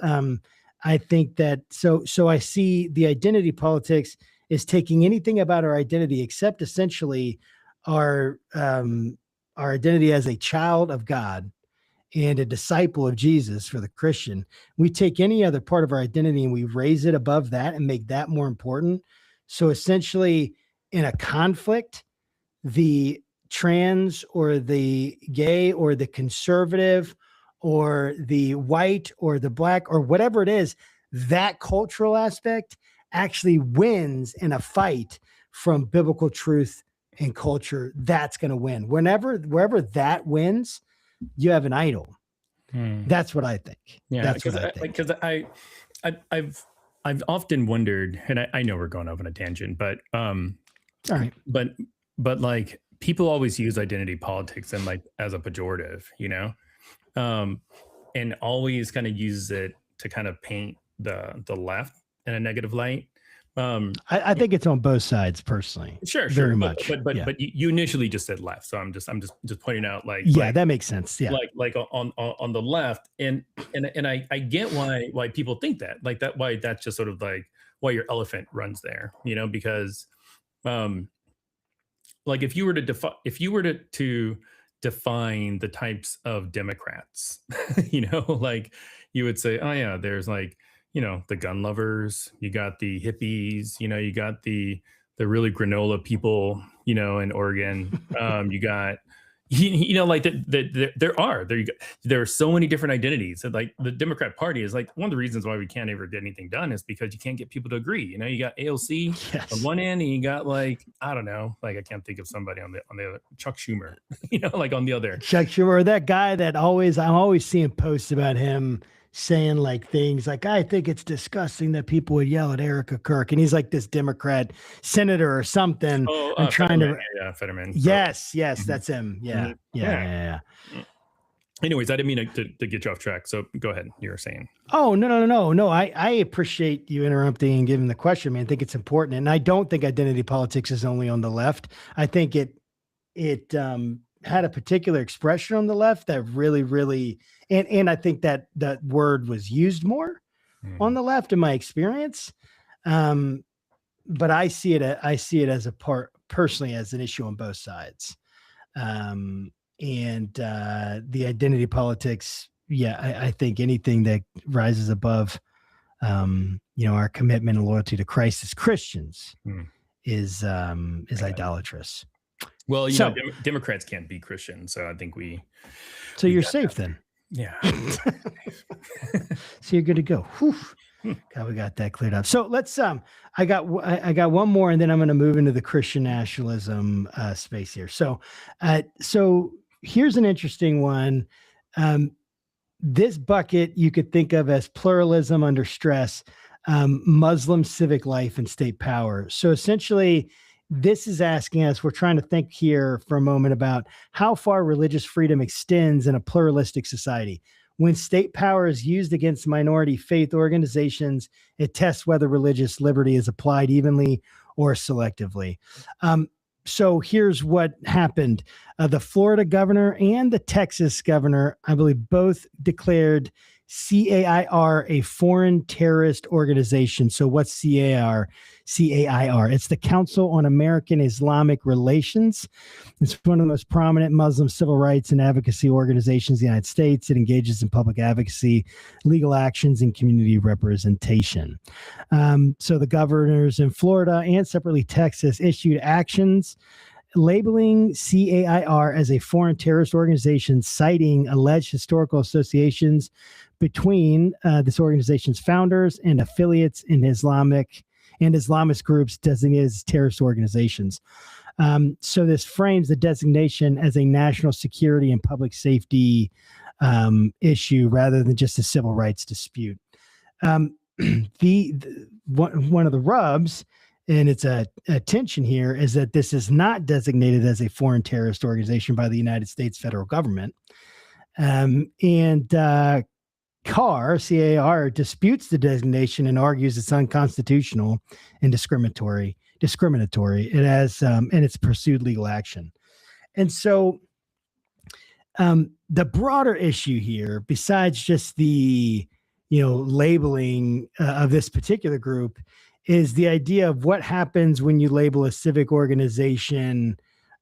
I think that so I see the identity politics is taking anything about our identity except essentially our identity as a child of God and a disciple of Jesus for the Christian. We take any other part of our identity and we raise it above that and make that more important. So essentially, in a conflict, the trans or the gay or the conservative or the white or the black or whatever it is, that cultural aspect actually wins in a fight from biblical truth and culture. That's going to win. Wherever that wins, you have an idol. That's what I think. Yeah, because I've often wondered, and I know we're going off on a tangent, but all right, but like people always use identity politics and like as a pejorative, and always kind of use it to kind of paint the left in a negative light. I think it's on both sides personally. Sure, Very sure. much. But you initially just said left, so I'm just pointing out That makes sense. Yeah. like on the left, and I get why people think that, why that's just sort of like why your elephant runs there, because like if you were to define the types of Democrats, like you would say, oh yeah, there's like, the gun lovers, you got the hippies, you got the really granola people, in Oregon. You got, like there are so many different identities. And like the Democrat Party is like one of the reasons why we can't ever get anything done is because you can't get people to agree. You got AOC on one end, and you got like, I don't know, like I can't think of somebody on the other, Chuck Schumer, like on the other. Chuck Schumer, I'm always seeing posts about him saying like things like, I think it's disgusting that people would yell at Erica Kirk. And he's like this Democrat senator or something. I'm trying Fetterman, Fetterman. Yes, that's him. Yeah. Anyways, I didn't mean to get you off track. So go ahead. You were saying. Oh, no. I appreciate you interrupting and giving the question, man. I think it's important. And I don't think identity politics is only on the left. I think it had a particular expression on the left that really, and I think that word was used more on the left in my experience. But I see it as a part personally as an issue on both sides. And the identity politics, I think anything that rises above, our commitment and loyalty to Christ as Christians is idolatrous. Well, Democrats can't be Christian, so I think So you're safe then. Yeah. So you're good to go. Whew. God, we got that cleared up. So let's I got one more, and then I'm going to move into the Christian nationalism space here. So here's an interesting one. This bucket you could think of as pluralism under stress, Muslim civic life and state power. So essentially, this is asking us, we're trying to think here for a moment about how far religious freedom extends in a pluralistic society. When state power is used against minority faith organizations, it tests whether religious liberty is applied evenly or selectively. So here's what happened. The Florida governor and the Texas governor, I believe, both declared CAIR a foreign terrorist organization. So what's CAIR? CAIR. It's the Council on American Islamic Relations. It's one of the most prominent Muslim civil rights and advocacy organizations in the United States. It engages in public advocacy, legal actions, and community representation. So the governors in Florida and separately Texas issued actions labeling CAIR as a foreign terrorist organization, citing alleged historical associations between this organization's founders and affiliates in Islamist groups designated as terrorist organizations. So this frames the designation as a national security and public safety issue rather than just a civil rights dispute. One of the rubs, and it's a tension here, is that this is not designated as a foreign terrorist organization by the United States federal government. CAIR disputes the designation and argues it's unconstitutional and discriminatory. It has, and it's pursued legal action. And so the broader issue here, besides just the, labeling of this particular group, is the idea of what happens when you label a civic organization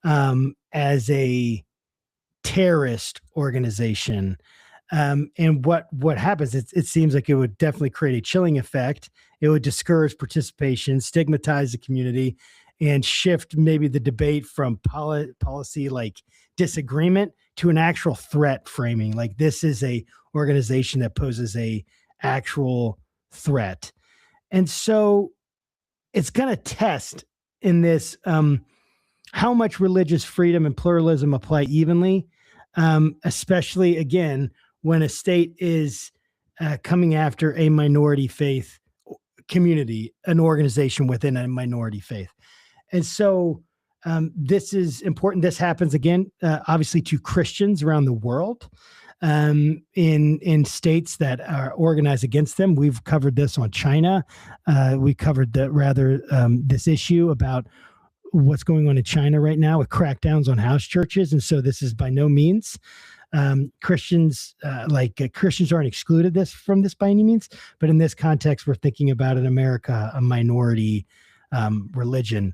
as a terrorist organization. And what happens, it seems like it would definitely create a chilling effect. It would discourage participation, stigmatize the community, and shift maybe the debate from policy like disagreement to an actual threat framing. Like this is a organization that poses a actual threat. And so it's going to test in this how much religious freedom and pluralism apply evenly, especially, again, when a state is coming after a minority faith community, an organization within a minority faith. And so this is important. This happens, again, obviously to Christians around the world. in states that are organized against them. We've covered this on China. We covered this issue about what's going on in China right now with crackdowns on house churches. And so this is by no means Christians aren't excluded from this by any means. But in this context, we're thinking about in America, a minority religion.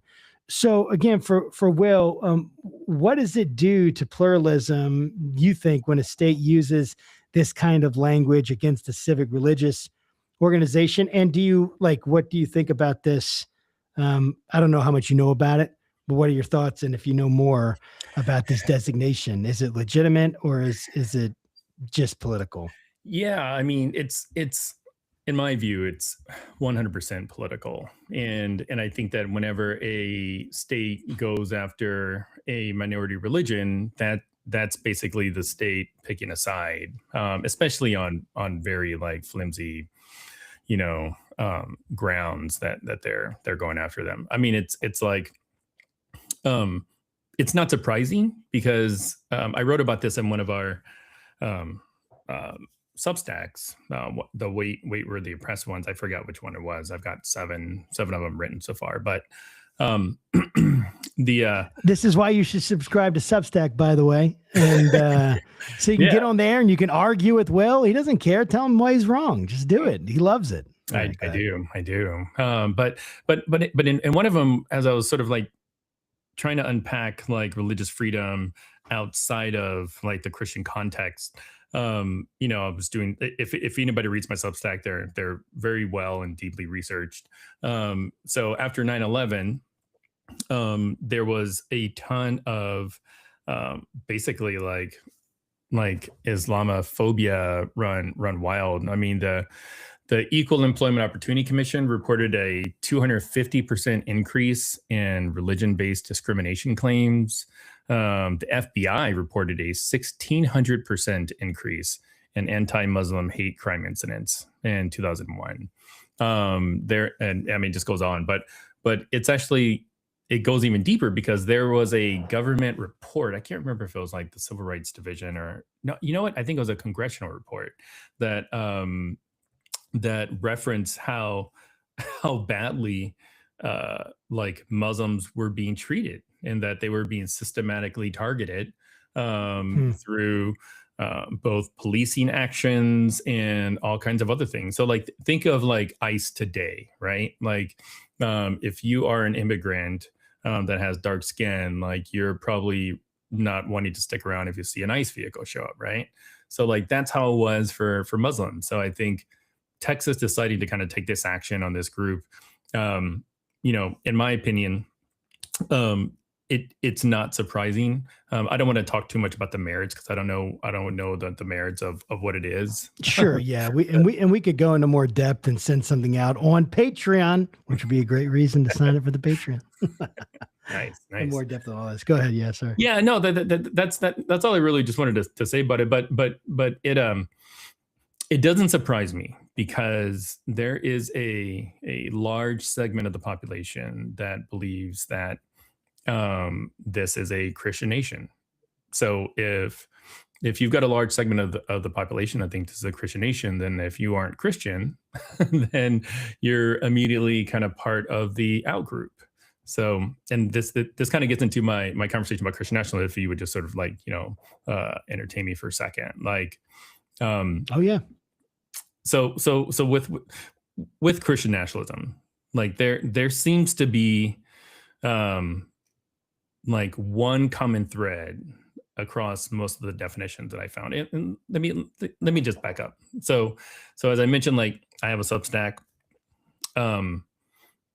So again, for Will, what does it do to pluralism, you think, when a state uses this kind of language against a civic religious organization? And what do you think about this? I don't know how much you know about it, but what are your thoughts? And if you know more about this designation, is it legitimate or is it just political? Yeah, I mean, it's in my view, it's 100% political. And I think that whenever a state goes after a minority religion, that's basically the state picking a side, especially on very like flimsy, grounds that they're going after them. I mean, it's like, it's not surprising because I wrote about this in one of our Substacks, the wait were the oppressed ones. I forgot which one it was. I've got seven of them written so far, but this is why you should subscribe to Substack, by the way, and so you can get on there and you can argue with Will. He doesn't care. Tell him why he's wrong. Just do it. He loves it. I do. But in one of them, as I was sort of like trying to unpack like religious freedom outside of like the Christian context, I was doing, if anybody reads my Substack, they're very well and deeply researched. So after 9/11, there was a ton of basically like Islamophobia run wild. I mean, the Equal Employment Opportunity Commission reported a 250% increase in religion-based discrimination claims. The FBI reported a 1,600% increase in anti-Muslim hate crime incidents in 2001. It just goes on, but it's actually, it goes even deeper because there was a government report. I can't remember if it was like the Civil Rights Division or no. You know what? I think it was a congressional report that referenced how badly like Muslims were being treated, and that they were being systematically targeted through both policing actions and all kinds of other things. So like, think of like ICE today, right? Like if you are an immigrant that has dark skin, like you're probably not wanting to stick around if you see an ICE vehicle show up, right? So like, that's how it was for Muslims. So I think Texas deciding to kind of take this action on this group, in my opinion, it's not surprising. I don't want to talk too much about the merits because I don't know the merits of what it is. Sure, yeah, we could go into more depth and send something out on Patreon, which would be a great reason to sign up for the Patreon. Nice. More depth on all this. Go ahead. Yeah, sorry. Yeah, no, that's all I really just wanted to say about it. But it doesn't surprise me because there is a large segment of the population that believes that this is a Christian nation. So if you've got a large segment of the population that thinks this is a Christian nation, then if you aren't Christian, then you're immediately kind of part of the out group. So, and this kind of gets into my conversation about Christian nationalism. If you would just sort of like, entertain me for a second, like, oh yeah. So with Christian nationalism, like there seems to be like one common thread across most of the definitions that I found. And let me just back up. So as I mentioned, like I have a Substack,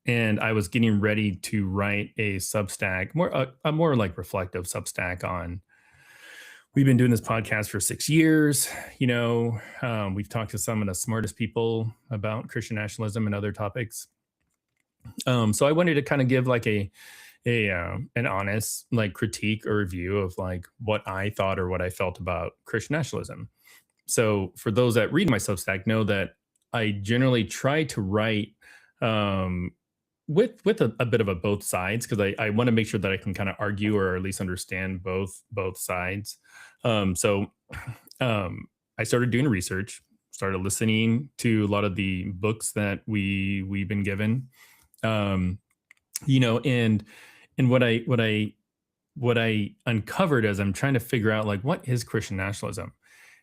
and I was getting ready to write a Substack, a more like reflective Substack on. We've been doing this podcast for 6 years. We've talked to some of the smartest people about Christian nationalism and other topics. So I wanted to kind of give like an honest like critique or review of like what I thought or what I felt about Christian nationalism. So for those that read my Substack know that I generally try to write with a bit of a both sides, because I want to make sure that I can kind of argue or at least understand both sides. So I started doing research, started listening to a lot of the books that we've been given, um, and what I uncovered as I'm trying to figure out like what is Christian nationalism,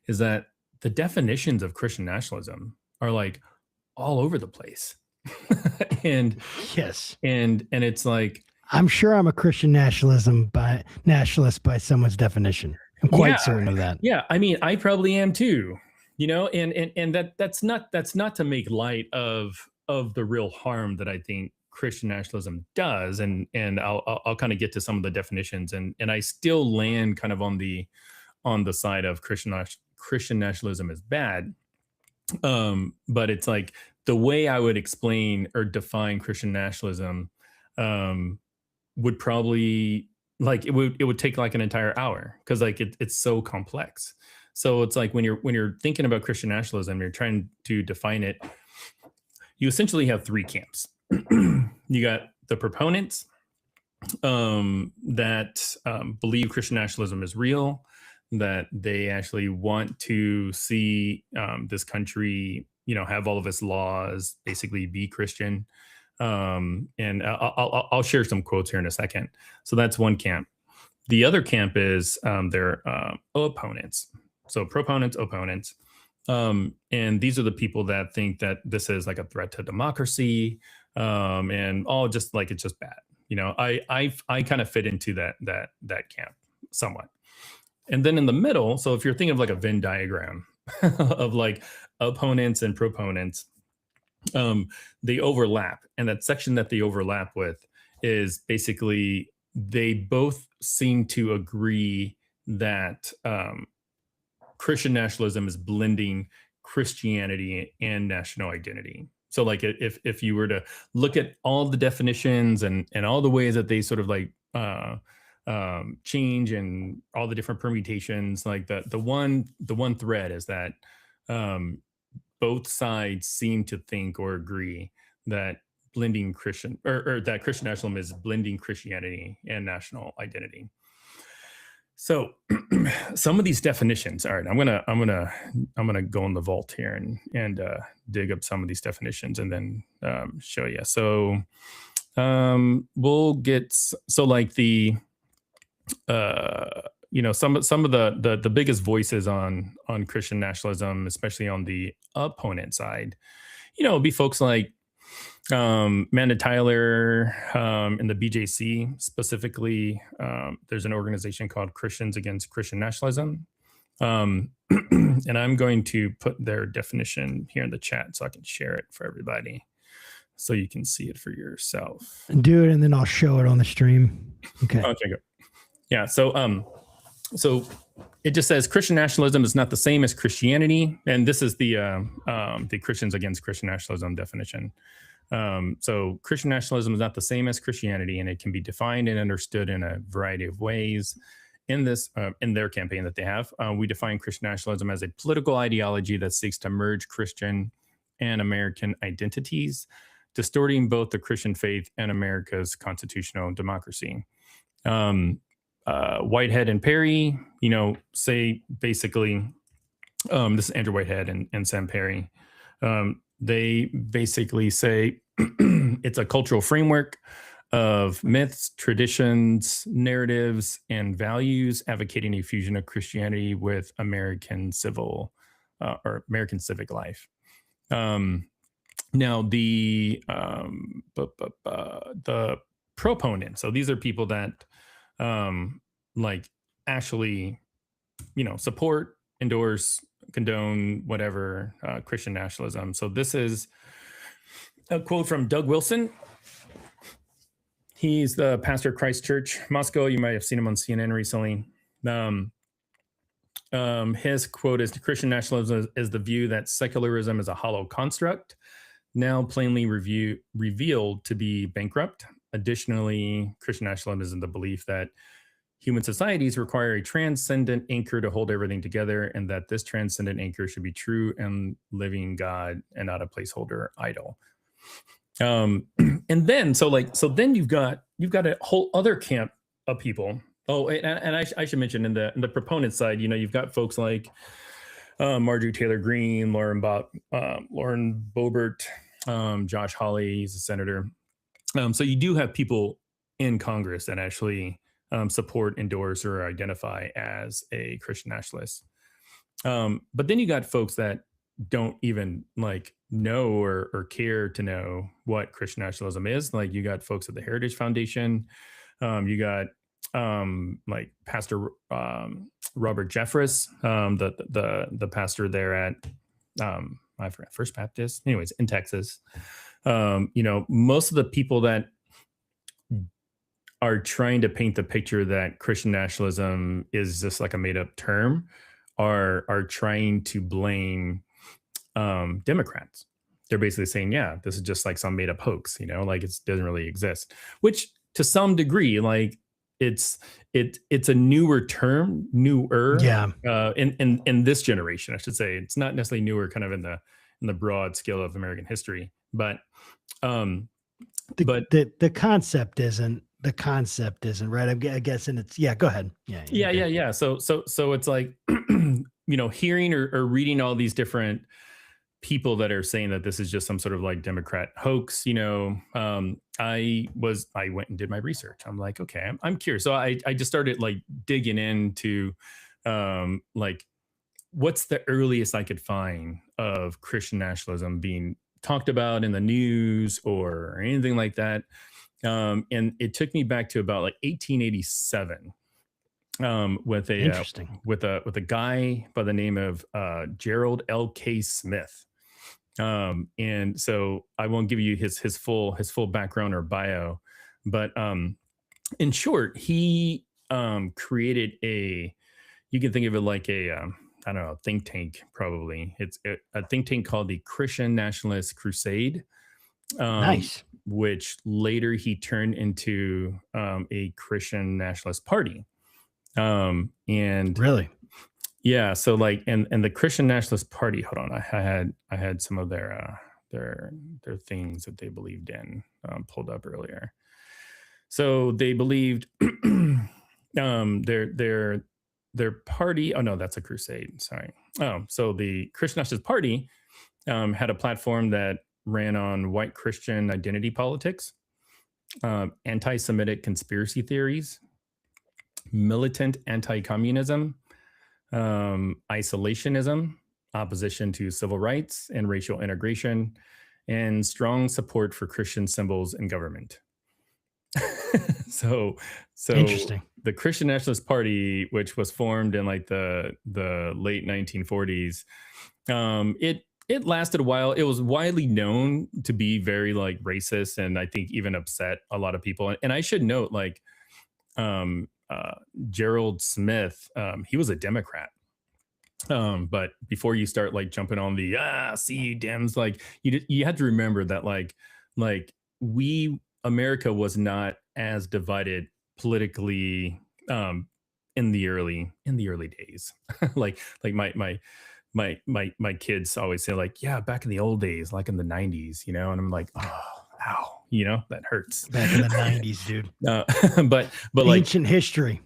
is that the definitions of Christian nationalism are like all over the place. and Yes. and it's like, I'm sure I'm a Christian nationalist by someone's definition. I'm quite yeah, certain of that. yeah, I mean, I probably am too, and that's not to make light of the real harm that I think Christian nationalism does, and I'll kind of get to some of the definitions, and I still land kind of on the side of Christian nationalism is bad. But it's like the way I would explain or define Christian nationalism, um, would probably, like, it would take like an entire hour, because like it's so complex. So it's like when you're thinking about Christian nationalism, you're trying to define it. You essentially have three camps. You got the proponents, that believe Christian nationalism is real, that they actually want to see this country, have all of its laws, basically be Christian. And I'll share some quotes here in a second. So that's one camp. The other camp is their opponents. So proponents, opponents. And these are the people that think that this is like a threat to democracy, and all just like it's just bad. I kind of fit into that camp somewhat. And then in the middle, so if you're thinking of like a Venn diagram of like opponents and proponents, they overlap. And that section that they overlap with is basically they both seem to agree that Christian nationalism is blending Christianity and national identity. So like if you were to look at all the definitions and all the ways that they sort of like change and all the different permutations, like the one thread is that both sides seem to think or agree that blending Christian or that Christian nationalism is blending Christianity and national identity. So some of these definitions. All right, I'm gonna go in the vault here and dig up some of these definitions and then show you. So we'll get so like the some of the biggest voices on Christian nationalism, especially on the opponent side, it'll be folks like Amanda Tyler, in the BJC specifically. There's an organization called Christians Against Christian Nationalism. And I'm going to put their definition here in the chat so I can share it for everybody so you can see it for yourself. Do it, and then I'll show it on the stream. Okay. Okay, good. Yeah. So it just says Christian nationalism is not the same as Christianity, and this is the Christians Against Christian Nationalism definition. So Christian nationalism is not the same as Christianity, and it can be defined and understood in a variety of ways. In their campaign that they have, we define Christian nationalism as a political ideology that seeks to merge Christian and American identities, distorting both the Christian faith and America's constitutional democracy. Whitehead and Perry, say basically, this is Andrew Whitehead and Sam Perry. They basically say it's a cultural framework of myths, traditions, narratives, and values advocating a fusion of Christianity with American civic life. Now the proponents. So these are people that like actually, support, endorse, condone, whatever, Christian nationalism. So this is a quote from Doug Wilson. He's the pastor of Christ Church Moscow. You might have seen him on CNN recently. His quote is, Christian nationalism is the view that secularism is a hollow construct, now plainly revealed to be bankrupt. Additionally, Christian nationalism is in the belief that human societies require a transcendent anchor to hold everything together, and that this transcendent anchor should be true and living God and not a placeholder idol. And then so then you've got a whole other camp of people. Oh, and I should mention in the proponent side, you've got folks like Marjorie Taylor Greene, Lauren Boebert, Josh Hawley, he's a senator. So you do have people in Congress that actually support, endorse, or identify as a Christian nationalist. But then you got folks that don't even know or care to know what Christian nationalism is. Like you got folks at the Heritage Foundation. You got Pastor Robert Jeffress, the pastor there at I forgot, First Baptist. Anyways, in Texas. Most of the people that are trying to paint the picture that Christian nationalism is just like a made up term are trying to blame Democrats. They're basically saying, yeah, this is just like some made up hoax, like it doesn't really exist, which to some degree, like it's a newer term, Yeah. In this generation, I should say. It's not necessarily newer kind of in the broad scale of American history, but the concept isn't right. I'm guessing it's go ahead. Yeah. So it's like hearing or reading all these different people that are saying that this is just some sort of like Democrat hoax. I went and did my research. I'm like, okay, I'm curious. So I just started like digging into like what's the earliest I could find of Christian nationalism being talked about in the news or anything like that. And it took me back to about like 1887 with a guy by the name of Gerald L.K. Smith. And so I won't give you his full background or bio, but in short, he created you can think of it like a I don't know, think tank, probably. It's a think tank called the Christian Nationalist Crusade. Nice. Which later he turned into a Christian Nationalist Party. And really, yeah. So like, and the Christian Nationalist Party. Hold on, I had some of their things that they believed in pulled up earlier. So they believed their party. Oh no, that's a crusade. Sorry. Oh, so the Christian Nationalist Party had a platform that ran on white Christian identity politics, anti-Semitic conspiracy theories, militant anti-communism, isolationism, opposition to civil rights and racial integration, and strong support for Christian symbols in government. So interesting. The Christian Nationalist Party, which was formed in like the late 1940s, it lasted a while. It was widely known to be very like racist, and I think even upset a lot of people. And I should note, like Gerald Smith, he was a Democrat. But before you start like jumping on the see you Dems, like you had to remember that like America was not as divided politically in the early days. like my kids always say like, yeah, back in the old days, like in the 90s, and I'm like, oh, ow, that hurts. Back in the 90s, dude. But like ancient history.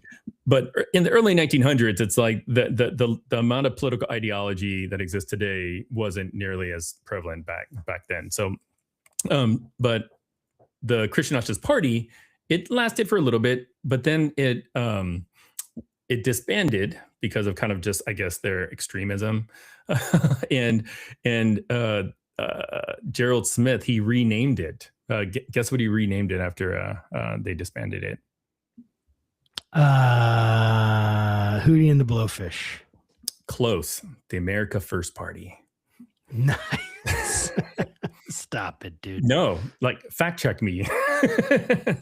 But in the early 1900s, it's like the amount of political ideology that exists today wasn't nearly as prevalent back then. So, but the Christian Nationalist Party, it lasted for a little bit, but then it disbanded because of kind of just, I guess, their extremism. and Gerald Smith, he renamed it. Guess what he renamed it after they disbanded it? Hootie and the Blowfish. Close. The America First Party. Nice. Stop it, dude. No, like fact check me.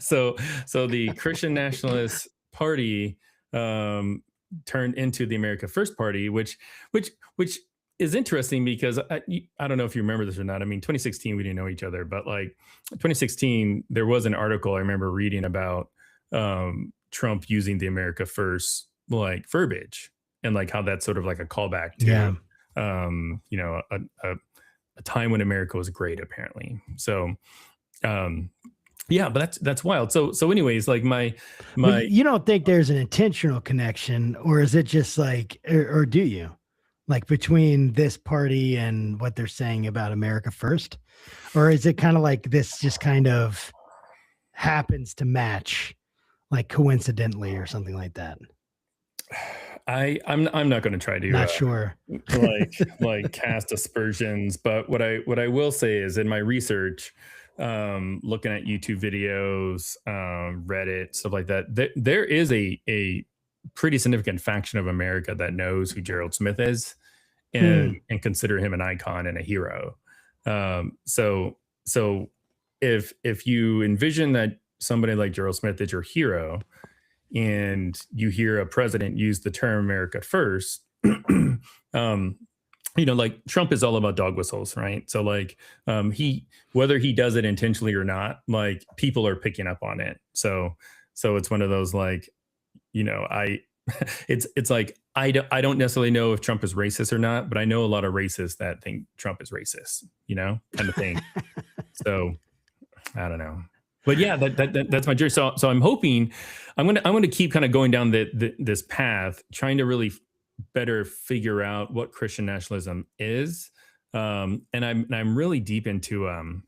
So the Christian Nationalist Party turned into the America First Party, which is interesting because I don't know if you remember this or not. I mean, 2016 we didn't know each other, but like 2016 there was an article I remember reading about Trump using the America First like verbiage and like how that's sort of like a callback to a time when America was great, apparently. So um, yeah, but that's wild. So anyways, like Well, my you don't think there's an intentional connection, or is it just like, or do you, like between this party and what they're saying about America First, or is it kind of like this just kind of happens to match, like coincidentally or something like that? I'm not going to try to Not sure. like cast aspersions, but what I will say is in my research, looking at YouTube videos, Reddit, stuff like that, there is a pretty significant faction of America that knows who Gerald Smith is and consider him an icon and a hero. So if you envision that somebody like Gerald Smith is your hero, and you hear a president use the term America First, like Trump is all about dog whistles, right? So like whether he does it intentionally or not, like people are picking up on it. So it's one of those like, it's like I don't necessarily know if Trump is racist or not, but I know a lot of racists that think Trump is racist, kind of thing. So I don't know. But yeah, that's my journey. So I'm hoping I'm gonna keep kind of going down this path, trying to really better figure out what Christian nationalism is. And I'm really deep into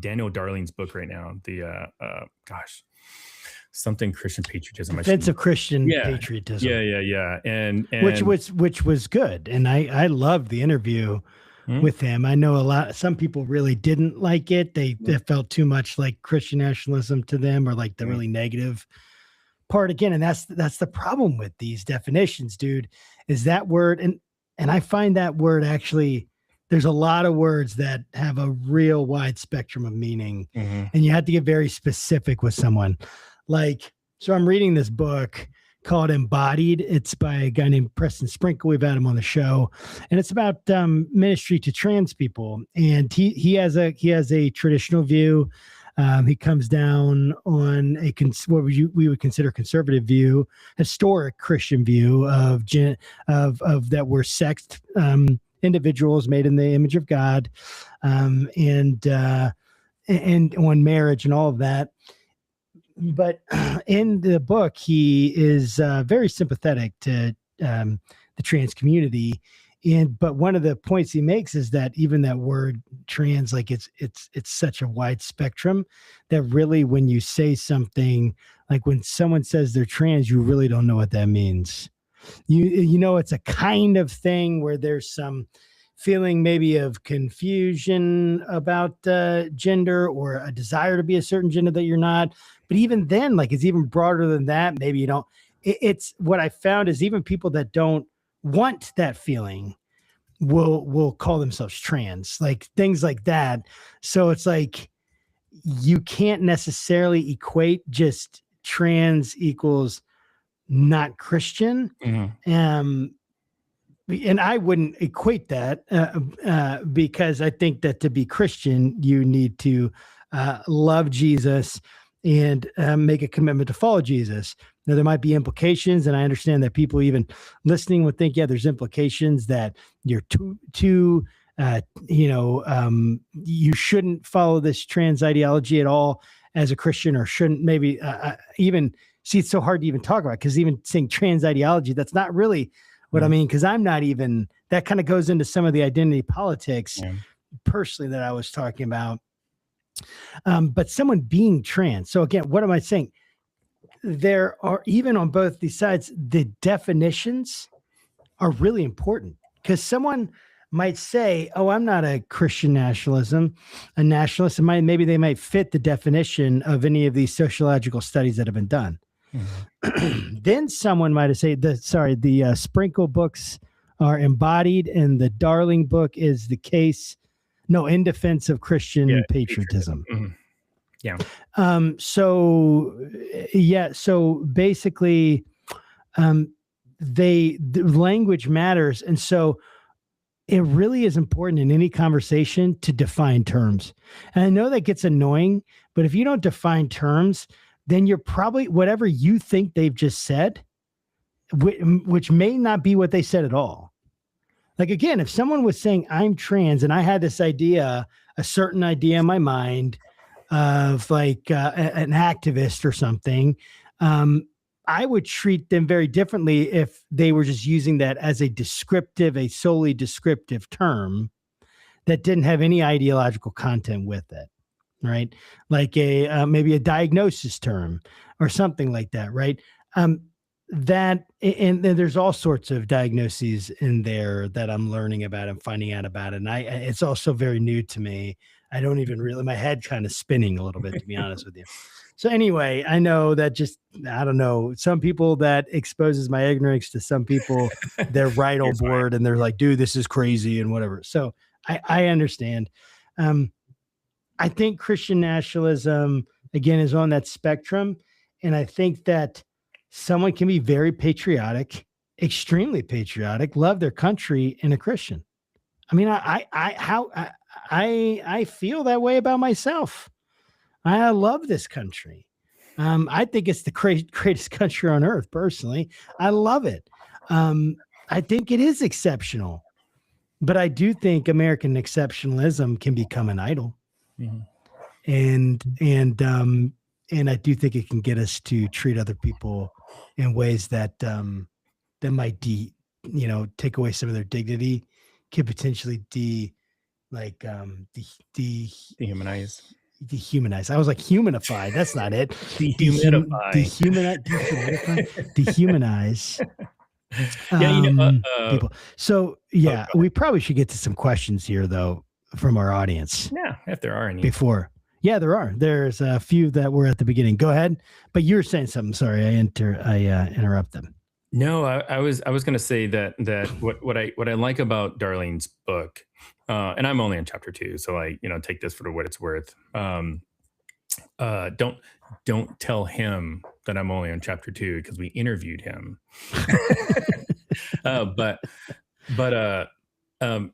Daniel Darling's book right now. The something Christian patriotism. Defense of Christian patriotism. Yeah. And which was good, and I loved the interview with him. I know some people really didn't like it. They felt too much like Christian nationalism to them, or like the really negative part again. And that's the problem with these definitions, dude, is that word. And I find that word actually, there's a lot of words that have a real wide spectrum of meaning, and you have to get very specific with someone. Like, so I'm reading this book called Embodied. It's by a guy named Preston Sprinkle. We've had him on the show, and it's about ministry to trans people. And he has a traditional view. He comes down on what we would consider conservative view, historic Christian view of that we're sexed individuals made in the image of God, and on marriage and all of that. But in the book, he is very sympathetic to the trans community. But one of the points he makes is that even that word trans, like it's such a wide spectrum that really, when you say something, like when someone says they're trans, you really don't know what that means. It's a kind of thing where there's some feeling maybe of confusion about gender, or a desire to be a certain gender that you're not. But even then, like, it's even broader than that. Maybe you don't. It's what I found is even people that don't want that feeling will call themselves trans, like things like that. So it's like you can't necessarily equate just trans equals not Christian. And I wouldn't equate that because I think that to be Christian, you need to love Jesus and make a commitment to follow Jesus. Now, there might be implications, and I understand that people even listening would think, yeah, there's implications that you're too you shouldn't follow this trans ideology at all as a Christian, or shouldn't maybe even see. It's so hard to even talk about, because even saying trans ideology, that's not really what I mean, because I'm not even, that kind of goes into some of the identity politics personally that I was talking about. But someone being trans. So again, what am I saying? There are, even on both these sides, the definitions are really important, because someone might say, oh, I'm not a Christian nationalist, and maybe they might fit the definition of any of these sociological studies that have been done. Then someone might have said, the Sprinkle books are embodied, and the Darling book is the case. No, in defense of Christian patriotism. So basically, the language matters, and so it really is important in any conversation to define terms. And I know that gets annoying, but if you don't define terms, then you're probably, whatever you think they've just said, which may not be what they said at all. Like, again, if someone was saying I'm trans and I had this idea, a certain idea in my mind of like an activist or something, I would treat them very differently if they were just using that as a solely descriptive term that didn't have any ideological content with it, right? Like maybe a diagnosis term or something like that, right? And then there's all sorts of diagnoses in there that I'm learning about and finding out about, and it's also very new to me. I don't even really, my head kind of spinning a little bit, to be honest with you. So anyway, I know that I don't know, some people that exposes my ignorance to some people, they're right on board and they're like, dude, this is crazy and whatever. So I understand. I think Christian nationalism, again, is on that spectrum. And I think that someone can be very patriotic, extremely patriotic, love their country, and a Christian. I mean, I feel that way about myself. I love this country. I think it's the greatest country on earth. Personally, I love it. I think it is exceptional, but I do think American exceptionalism can become an idol, and I do think it can get us to treat other people in ways that that might take away some of their dignity, could potentially dehumanize. I was like humanified. That's not it. Dehumanize. People. So yeah, we probably should get to some questions here though from our audience. Yeah, if there are any. Yeah, there are. There's a few that were at the beginning. Go ahead. But you were saying something. Sorry, I interrupt them. No, I was going to say that what I like about Darlene's book, and I'm only on chapter 2, so I take this for what it's worth. Don't tell him that I'm only on chapter 2 because we interviewed him. But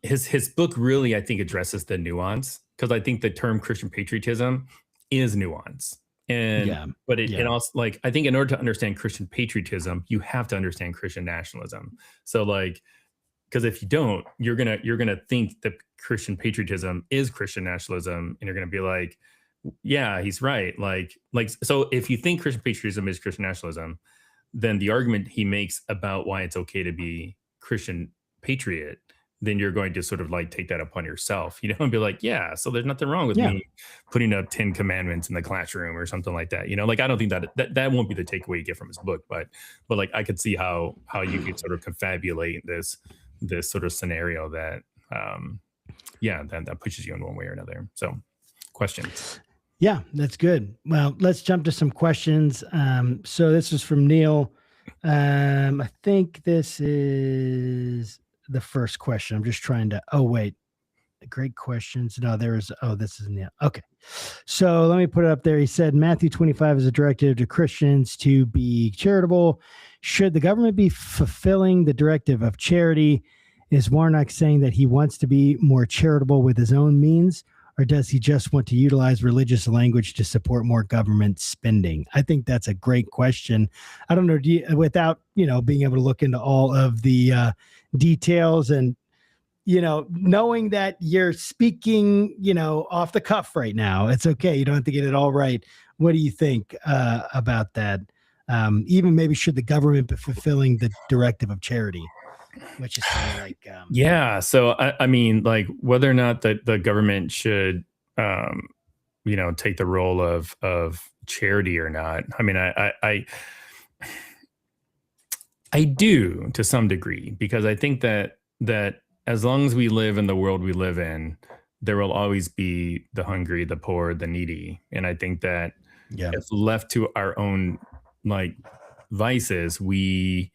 his book really, I think, addresses the nuance, because I think the term Christian patriotism is nuance. But it also, like, I think in order to understand Christian patriotism, you have to understand Christian nationalism. So because if you don't, you're gonna think that Christian patriotism is Christian nationalism, and you're gonna be like, yeah, he's right. So if you think Christian patriotism is Christian nationalism, then the argument he makes about why it's okay to be Christian patriot, then you're going to sort of take that upon yourself, and be like, yeah, so there's nothing wrong with me putting up 10 commandments in the classroom or something like that. I don't think that won't be the takeaway you get from his book, but I could see how you could sort of confabulate this sort of scenario that pushes you in one way or another. So questions. Yeah, that's good. Well, let's jump to some questions. So this is from Neil. I think this is the first question. I'm just trying to, great questions. No, this is Neil. Okay. So let me put it up there. He said, Matthew 25 is a directive to Christians to be charitable. Should the government be fulfilling the directive of charity? Is Warnock saying that he wants to be more charitable with his own means, or does he just want to utilize religious language to support more government spending? I think that's a great question. I don't know, without being able to look into all of the details and knowing that you're speaking off the cuff right now, it's okay. You don't have to get it all right. What do you think about that? Even maybe should the government be fulfilling the directive of charity? Which is kind of like so I mean, whether or not the government should take the role of charity or not. I mean, I do to some degree, because I think that as long as we live in the world we live in, there will always be the hungry, the poor, the needy, and I think that if left to our own vices, we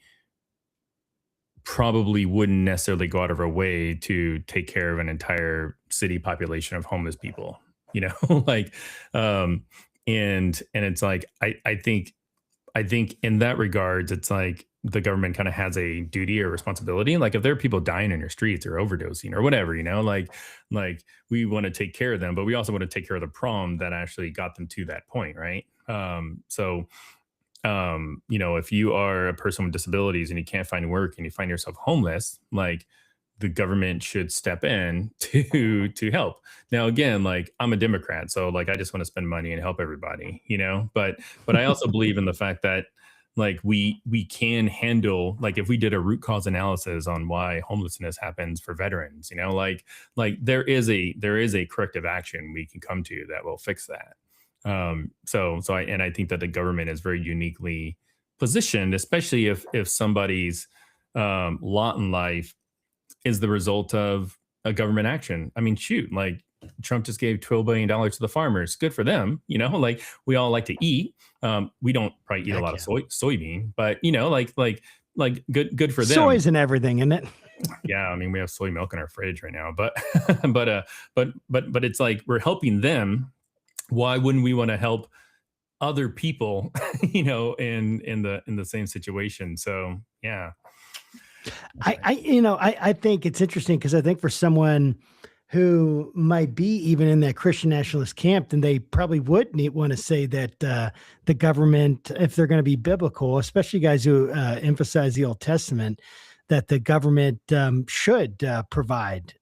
probably wouldn't necessarily go out of our way to take care of an entire city population of homeless people, and it's I think in that regards, it's the government kind of has a duty or responsibility. If there are people dying in your streets or overdosing or whatever, we want to take care of them, but we also want to take care of the problem that actually got them to that point. Right. If you are a person with disabilities and you can't find work and you find yourself homeless, the government should step in to help. Now, again, like I'm a Democrat, so like I just want to spend money and help everybody, but I also believe in the fact that like we can handle, like if we did a root cause analysis on why homelessness happens for veterans, like there is a corrective action we can come to that will fix that. I think that the government is very uniquely positioned, especially if somebody's lot in life is the result of a government action. I mean, shoot, like Trump just gave $12 billion to the farmers. Good for them. Like we all like to eat. We don't probably eat a lot of soybean, but like good for them. Soy's and everything, isn't it? Yeah, I mean, we have soy milk in our fridge right now, but but it's like we're helping them. Why wouldn't we want to help other people, in the same situation? So yeah. I think it's interesting because I think for someone who might be even in that Christian nationalist camp, then they probably would want to say that the government, if they're going to be biblical, especially guys who emphasize the Old Testament, that the government should provide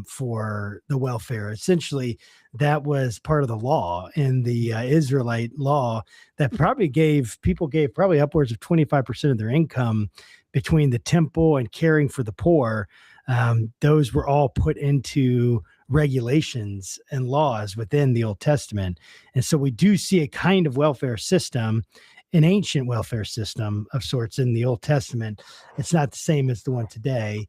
for the welfare. Essentially, that was part of the law in the Israelite law that probably gave probably upwards of 25% of their income between the temple and caring for the poor. Those were all put into regulations and laws within the Old Testament. And so we do see a kind of welfare system, an ancient welfare system of sorts in the Old Testament. It's not the same as the one today.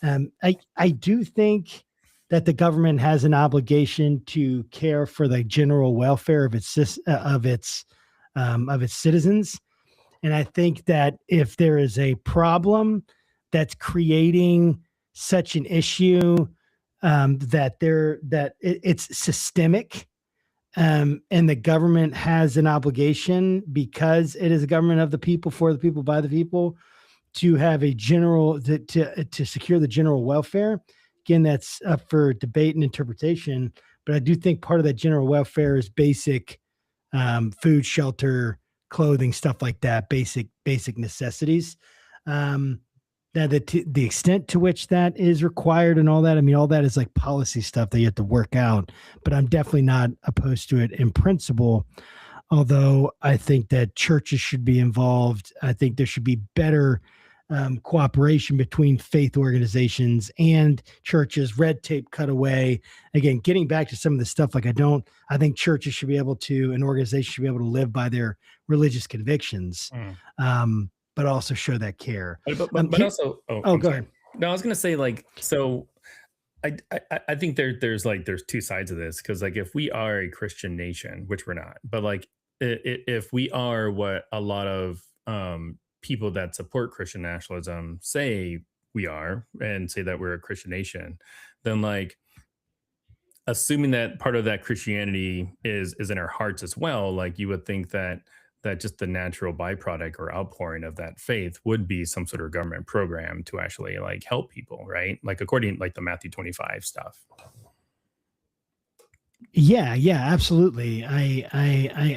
I do think that the government has an obligation to care for the general welfare of its citizens. And I think that if there is a problem that's creating such an issue, it's systemic, and the government has an obligation, because it is a government of the people, for the people, by the people, to have a general to secure the general welfare. Again, that's up for debate and interpretation, but I do think part of that general welfare is basic food, shelter, clothing, stuff like that, basic necessities. Now, the extent to which that is required and all that, I mean, all that is like policy stuff that you have to work out, but I'm definitely not opposed to it in principle. Although I think that churches should be involved. I think there should be better cooperation between faith organizations and churches, red tape cut away. Again, getting back to some of the stuff, like I think churches should be able to, an organization should be able to live by their religious convictions, but also show that care. But also, go ahead. No, I was going to say, like, so I think there's two sides of this, because like if we are a Christian nation, which we're not, but like if we are what a lot of people that support Christian nationalism say we are, and say that we're a Christian nation, then like assuming that part of that Christianity is in our hearts as well, like you would think that just the natural byproduct or outpouring of that faith would be some sort of government program to actually like help people, right? Like according like the Matthew 25 stuff. Yeah, absolutely. I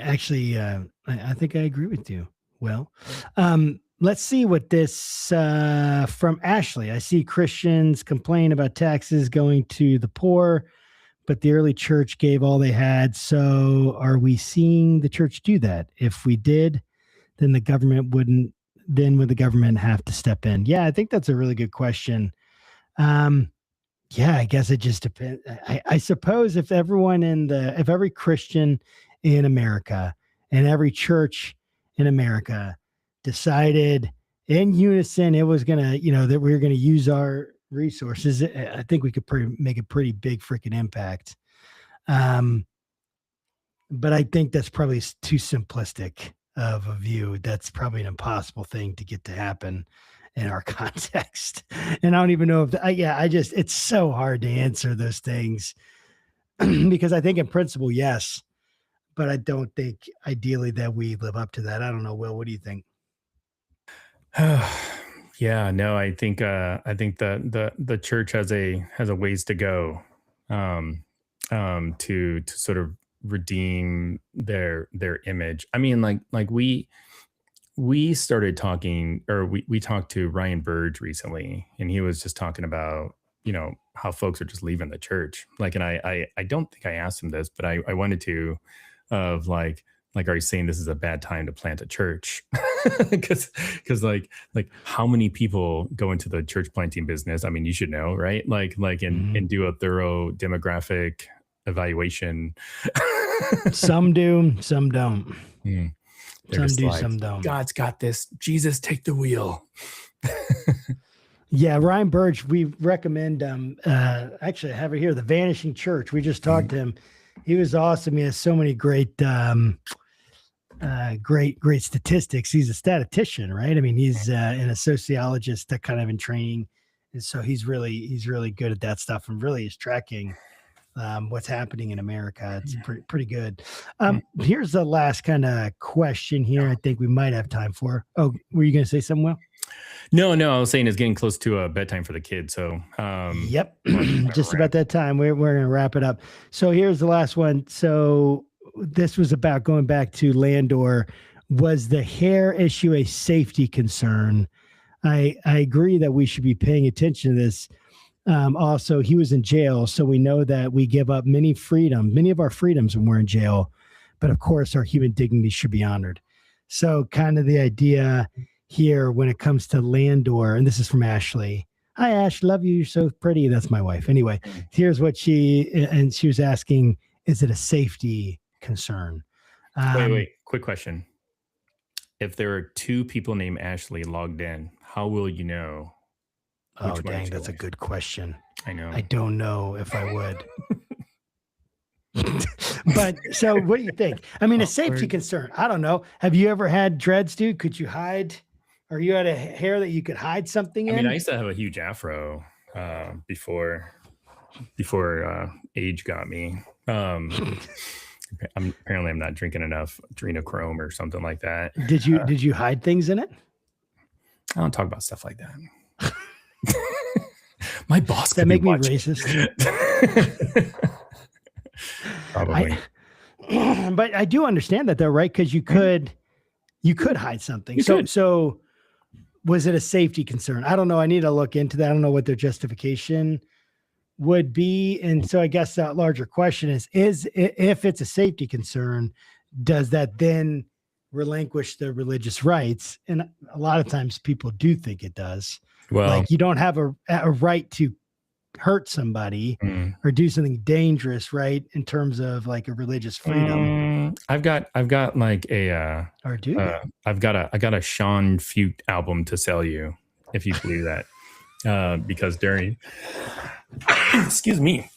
actually I think I agree with you. Well, let's see what this from Ashley. I see Christians complain about taxes going to the poor, but the early church gave all they had. So are we seeing the church do that? If we did, then the government wouldn't, then would the government have to step in? Yeah, I think that's a really good question. Yeah, I guess it just depends. I suppose if every Christian in America and every church in America decided in unison it was going to, that we were going to use our resources, I think we could make a pretty big freaking impact. But I think that's probably too simplistic of a view. That's probably an impossible thing to get to happen in our context. And I don't even know if it's so hard to answer those things because I think in principle, yes, but I don't think ideally that we live up to that. I don't know, Will, what do you think? Yeah, no, I think the church has a ways to go to sort of redeem their image. I mean, like we started talking, or we talked to Ryan Burge recently, and he was just talking about how folks are just leaving the church. Like, and I don't think I asked him this, but I wanted to, of like, are you saying this is a bad time to plant a church? Because like how many people go into the church planting business? I mean, you should know, right? And do a thorough demographic evaluation. Some do, some don't. Some do, some don't. God's got this. Jesus, take the wheel. Yeah, Ryan Burge, we recommend actually I have it here, The Vanishing Church. We just talked to him. He was awesome. He has so many great great statistics. He's a statistician, right? I mean, he's a sociologist that kind of in training. And so he's really good at that stuff and really is tracking what's happening in America. It's pretty good. Here's the last kind of question here. I think we might have time for. Oh, were you going to say something, Will? No, I was saying it's getting close to a bedtime for the kids. So, yep, just about that time. We're going to wrap it up. So here's the last one. So this was about going back to Landor. Was the hair issue a safety concern? I agree that we should be paying attention to this. Also, he was in jail, so we know that we give up many of our freedoms when we're in jail. But of course, our human dignity should be honored. So kind of the idea here when it comes to Landor, and this is from Ashley. Hi, Ash. Love you. You're so pretty. That's my wife. Anyway, here's what she was asking. Is it a safety concern? Wait. Quick question. If there are two people named Ashley logged in, how will you know? Oh, dang. That's a good question. I know. I don't know if I would. But so what do you think? I mean, a safety concern. I don't know. Have you ever had dreads, dude? Could you hide? Or you had a hair that you could hide something in? I mean, I used to have a huge afro before age got me. Apparently I'm not drinking enough adrenochrome or something like that. Did you hide things in it? I don't talk about stuff like that. My boss. Does that make me racist? Probably. But I do understand that though, right? Because you could hide something. So was it a safety concern? I don't know. I need to look into that. I don't know what their justification would be. And so I guess that larger question is if it's a safety concern, does that then relinquish their religious rights? And a lot of times people do think it does. Well, like you don't have a right to hurt somebody or do something dangerous, right? In terms of like a religious freedom. I've got like a or do you? I got a Sean Fute album to sell you if you believe that. Because during excuse me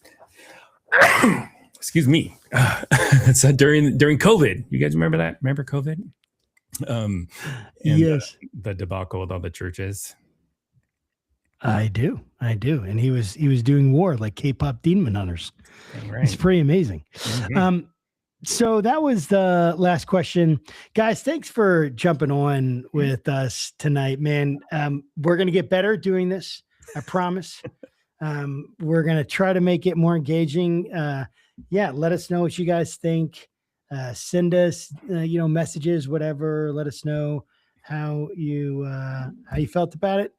it's during COVID, you guys remember COVID? Yes. The debacle with all the churches. I do. And he was doing war like K-pop demon hunters. Right. It's pretty amazing. Mm-hmm. So that was the last question. Guys, thanks for jumping on with us tonight, man. We're going to get better at doing this. I promise. We're going to try to make it more engaging. Let us know what you guys think. Send us, messages, whatever. Let us know how you felt about it.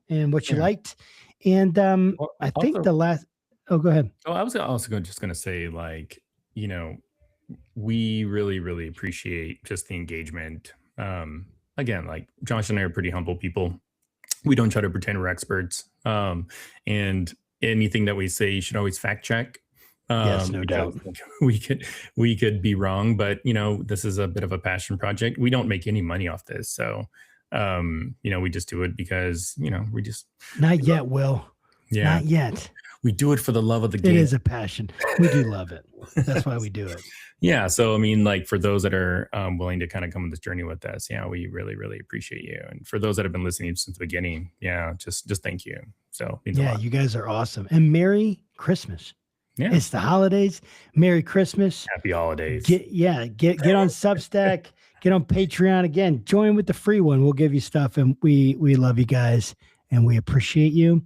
And what you liked. And I think the last, go ahead. Oh, I was also just going to say, like, we really, really appreciate just the engagement. Again, like Josh and I are pretty humble people. We don't try to pretend we're experts. And anything that we say, you should always fact check. Yes, no doubt. We could be wrong, but this is a bit of a passion project. We don't make any money off this. So we just do it because we just not yet, Will. Yeah, not yet. We do it for the love of the game. It is a passion. We do love it. That's why we do it. Yeah. So I mean, like for those that are willing to kind of come on this journey with us, we really, really appreciate you. And for those that have been listening since the beginning, just thank you. So you guys are awesome. And Merry Christmas. Yeah, it's the holidays. Merry Christmas. Happy holidays. Get on Substack. Get on Patreon again. Join with the free one. We'll give you stuff, and we love you guys, and we appreciate you.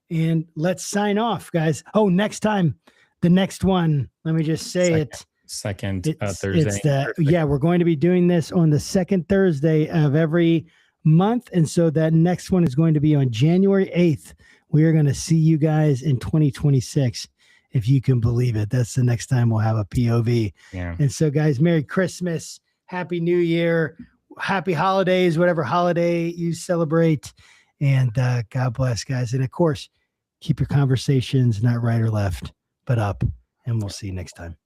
And let's sign off, guys. Oh, next time, the next one. Let me just say second Thursday. We're going to be doing this on the second Thursday of every month, and so that next one is going to be on January 8th, we are going to see you guys in 2026. If you can believe it, that's the next time we'll have a POV. Yeah. And so, guys, Merry Christmas, Happy New Year, Happy Holidays, whatever holiday you celebrate. And God bless, guys. And of course, keep your conversations not right or left, but up. And we'll see you next time.